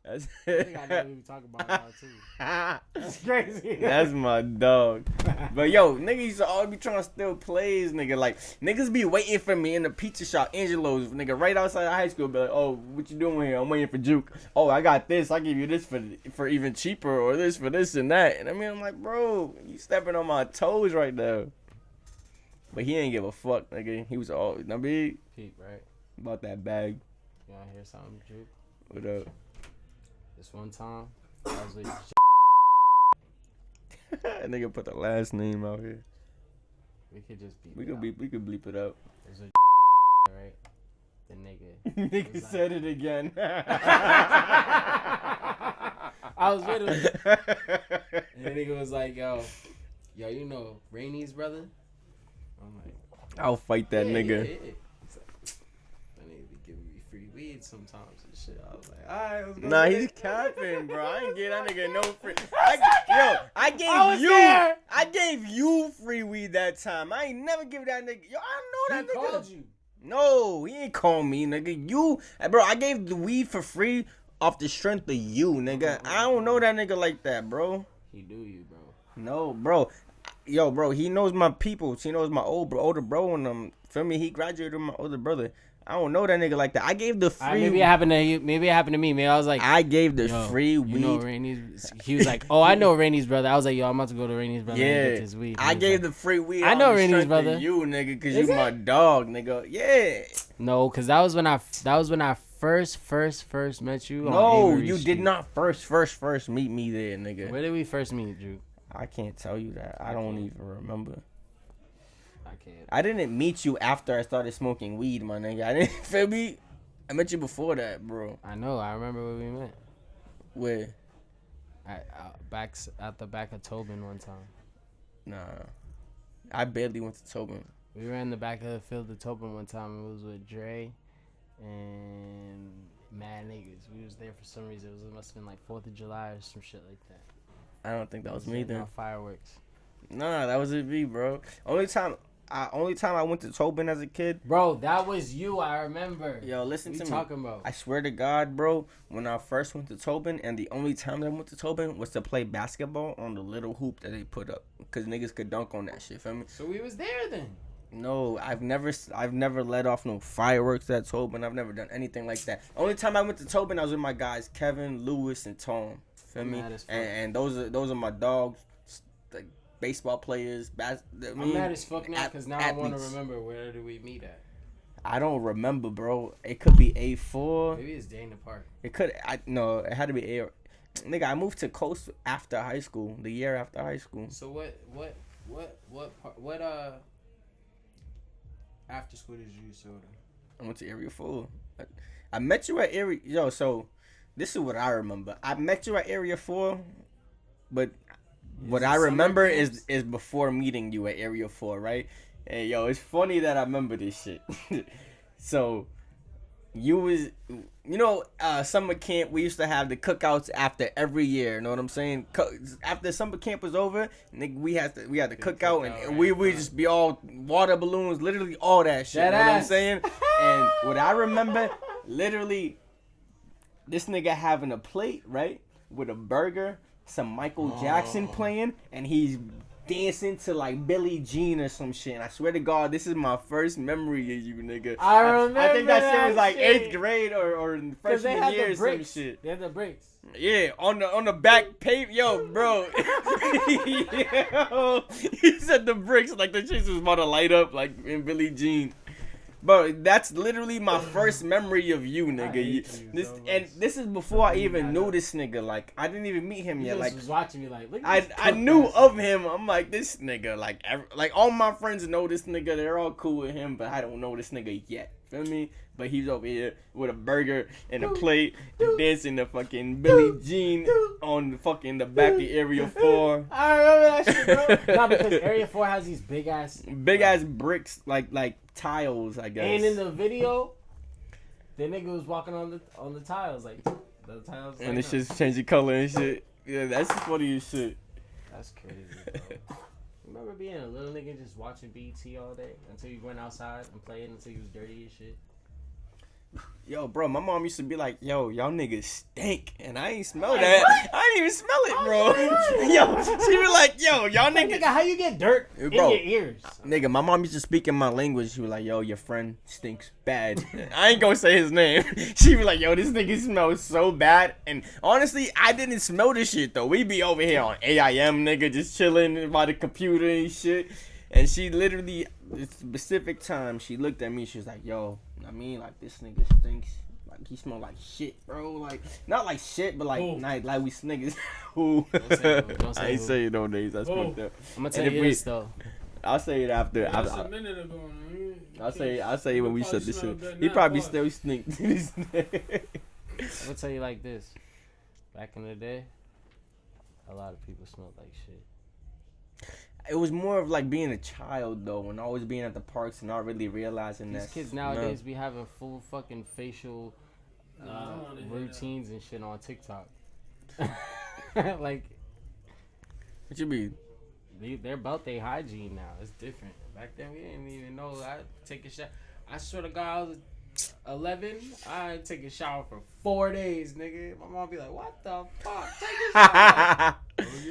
That's I think I know what we talking about now too. That's crazy. That's my dog. But yo, niggas used to always be trying to steal plays, nigga. Like, niggas be waiting for me in the pizza shop, Angelo's, nigga, right outside of high school. Be like, oh, what you doing here? I'm waiting for Juke. Oh, I got this. I give you this for even cheaper, or this for this and that. And I mean, I'm like, bro, you stepping on my toes right now. But he ain't give a fuck, nigga. He was all, I mean, Peep, right? about that bag. You wanna hear something, Juke? What up? This one time, I was with That nigga put the last name out here. we could just beep. We could bleep it up. There's a right? The nigga. Nigga was like- said it again. I was with him. And the nigga was like, yo, you know Rainey's brother? I'm like, I'll fight that nigga. Yeah. He's like, that nigga be giving me free weed sometimes and shit. I was like, alright, let's go. Nah, get he's it." capping, bro. I ain't get that nigga no free. I gave was you. there. I gave you free weed that time. I ain't never give that nigga. Yo, I know He that nigga. called you. No, he ain't call me, nigga. You, bro. I gave the weed for free off the strength of you, nigga. I don't know that nigga like that, bro. He do you, bro. No, bro. Yo, bro, he knows my people. He knows my older bro, and feel me. He graduated with my older brother. I don't know that nigga like that. I gave the free. Maybe it happened to you. Maybe it happened to me. Maybe I was like, I gave the yo, free weed. You know Rainey's. He was like, oh, I know Rainey's brother. I was like, yo, I'm about to go to Rainey's brother and get this weed. He I was gave like, the free weed. I know on the Rainey's strength of brother. You nigga, cause Is you it? my dog, nigga. Yeah. No, cause that was when I first met you. No, on Avery you Street. did not first meet me there, nigga. Where did we first meet, Drew? I can't tell you that. I don't even remember. I can't. I didn't meet you after I started smoking weed, my nigga. I didn't feel me. I met you before that, bro. I know. I remember where we met. Where? At the back of Tobin one time. Nah. I barely went to Tobin. We were in the back of the field of Tobin one time. It was with Dre and mad niggas. We was there for some reason. It must have been like 4th of July or some shit like that. I don't think that was me then. Fireworks. Nah, that was me, bro. Only time I went to Tobin as a kid. Bro, that was you. I remember. Yo, listen What to you me. talking about? I swear to God, bro, when I first went to Tobin, and the only time I went to Tobin was to play basketball on the little hoop that they put up, because niggas could dunk on that shit, feel me? So we was there then. No, I've never let off no fireworks at Tobin. I've never done anything like that. Only time I went to Tobin, I was with my guys Kevin, Lewis, and Tom. Feel me? mad as fuck. And those are my dogs, like baseball players. I'm mad as fuck now because now I want to athletes. remember where did we meet at. I don't remember, bro. It could be A4. Maybe it's Dana Park. It could. No, it had to be A. Nigga, I moved to Coast after high school. The year after high school. So what after school did you soda? I went to Area 4. I met you at Area. Yo, so this is what I remember. I met you at Area 4, but what it I summer remember camps? is before meeting you at Area 4, right? And yo, it's funny that I remember this shit. So you was, summer camp, we used to have the cookouts after every year. Know what I'm saying? After summer camp was over, nigga, we had the cookout, and we would just be all water balloons, literally all that shit. That know what I'm ass. saying? And what I remember, literally, this nigga having a plate, right, with a burger, some Michael Jackson playing, and he's dancing to like Billie Jean or some shit. And I swear to God, this is my first memory of you, nigga. I remember I think that shit that was like shit. 8th grade or Because freshman they had year the or some bricks. shit. They had the bricks. Yeah, on the back pave, yo, bro. Yo, he said the bricks like the shit was about to light up like in Billie Jean. Bro, that's literally my first memory of you, nigga. hate you so much. And this is before I even knew this nigga. Like, I didn't even meet him He yet. just Like, was watching me like, look at this I cook knew ass of nigga. him. I'm like, this nigga, like all my friends know this nigga. They're all cool with him, but I don't know this nigga yet. Feel me? But he's over here with a burger and a plate, dancing the fucking Billie Jean on the fucking the back of Area 4. I remember that shit, bro. Nah, because Area 4 has these big ass Bricks, like tiles, I guess. And in the video, the nigga was walking on the tiles, like the tiles. And like it's that. just changing color and shit. Yeah, that's funny as shit. That's crazy, bro. remember being a little nigga just watching BET all day until you went outside and played until you was dirty as shit? Yo, bro, my mom used to be like, yo, y'all niggas stink. And I ain't smell that. I didn't even smell it, bro. Yo, she was like, yo, y'all niggas. Nigga, how you get dirt in Bro, your ears? Nigga, my mom used to speak in my language. She was like, yo, your friend stinks bad. I ain't gonna say his name. She was like, yo, this nigga smells so bad. And honestly, I didn't smell this shit, though. We be over here on AIM, nigga, just chilling by the computer and shit. And she literally, this specific time, she looked at me. She was like, yo, I mean, like, this nigga stinks. Like, he smell like shit, bro. Like, not like shit, but like, like we niggas. Who? Don't say who. Don't say I ain't who. saying no names. That's fucked up. I'm gonna tell you this, though. I'll say it after. That's a minute ago. I'll say it when we shut this shit. good He now, probably boy. still stink. I'm gonna tell you like this. Back in the day, a lot of people smelled like shit. It was more of like being a child though, and always being at the parks and not really realizing that. These kids nowadays be having full fucking facial wanna hear routines and shit on TikTok. Like, What you mean? they're about their hygiene now. It's different. Back then, we didn't even know. I take a shower. I swear to God, I was 11. I take a shower for 4 days, nigga. My mom be like, "What the fuck? Take a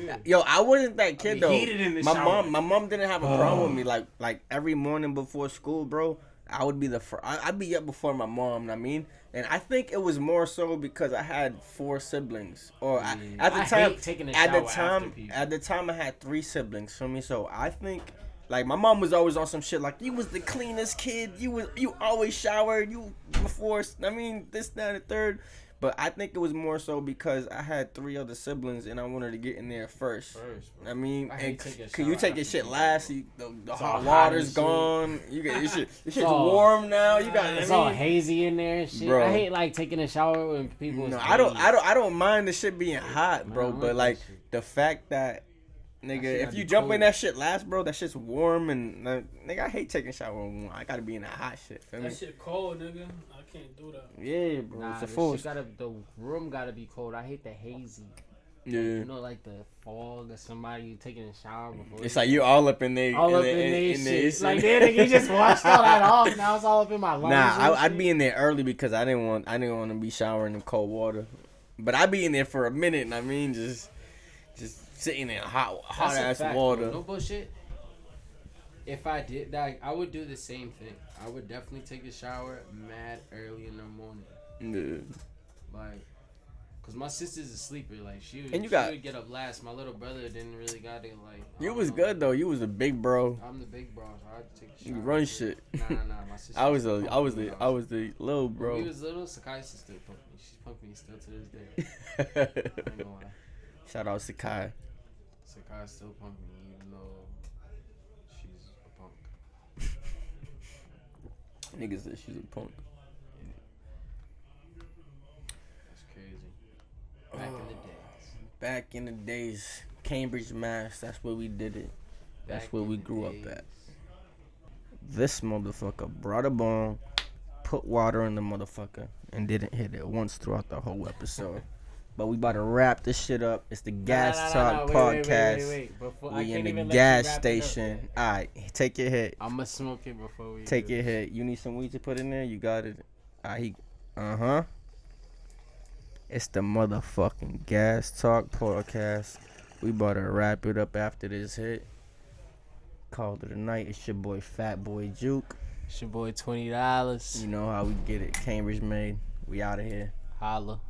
shower." Yo, I wasn't that kid though. heated in the my shower. mom didn't have a problem with me. Like every morning before school, bro, I would be the first. I'd be up before my mom. I mean, and I think it was more so because I had 4 siblings, or at the I time, hate taking a at the shower after time, people. at the time, I had 3 siblings. For me, so I think. Like my mom was always on some shit like you was the cleanest kid, you always showered, you before I mean this, that, and the third. But I think it was more so because I had 3 other siblings and I wanted to get in there first. Bro. I mean, I hate and taking a cause you shower take your after shit people, last, bro. the all hot hot water's and shit. gone. You get this shit's all- warm now. You got It's I all mean, hazy in there and shit. Bro. I hate like taking a shower when people. no, is I hazy. I don't mind the shit being hot, bro. I don't But like like that shit. the fact that. Nigga, shit if gotta you be jump in cold. that shit last, bro, that shit's warm and nigga, I hate taking a shower. When I gotta be in that hot shit. Feel me? That shit cold, nigga. I can't do that. Yeah, bro, Nah, it's a the force. the room gotta be cold. I hate the hazy. Yeah, You know, like the fog of somebody taking a shower before. it's like you all up in there. all up in there shit. Like, then you just washed all that off. Now it's all up in my lungs. Nah, and I'd shit. be in there early because I didn't want to be showering in cold water. But I'd be in there for a minute. And I mean, just sitting in hot That's a ass fact, water. bro. No bullshit. If I did that, I would do the same thing. I would definitely take a shower mad early in the morning. Yeah. Like, cause my sister's a sleeper. Like she And you she got- would get up last. My little brother didn't really got it. Like I You don't was know. good though. You was a big bro. I'm the big bro, so I had to take a shower. You run shit. Nah. My sister. I was still the punked me little When bro. we was little, Sakai used to still punk me. She's punked me still to this day. I ain't gonna lie. Shout out Sakai. Sakai still punk me even though she's a punk. Niggas said she's a punk. That's crazy. Back in the days. Back in the days, Cambridge, Mass. That's where we did it. That's Back where in we the grew days. up at. This motherfucker brought a bomb, put water in the motherfucker, and didn't hit it once throughout the whole episode. But we about to wrap this shit up. It's the Gas Talk Podcast. Wait. Before, I We can't in even the let gas you wrap it up station. yet. Alright, take your hit. I'ma smoke it before we Take do your this. hit. You need some weed to put in there? You got it. It's the motherfucking Gas Talk Podcast. We about to wrap it up after this hit. Called it a night. It's your boy Fat Boy Juke. It's your boy $20. You know how we get it. Cambridge made. We out of here. Holla.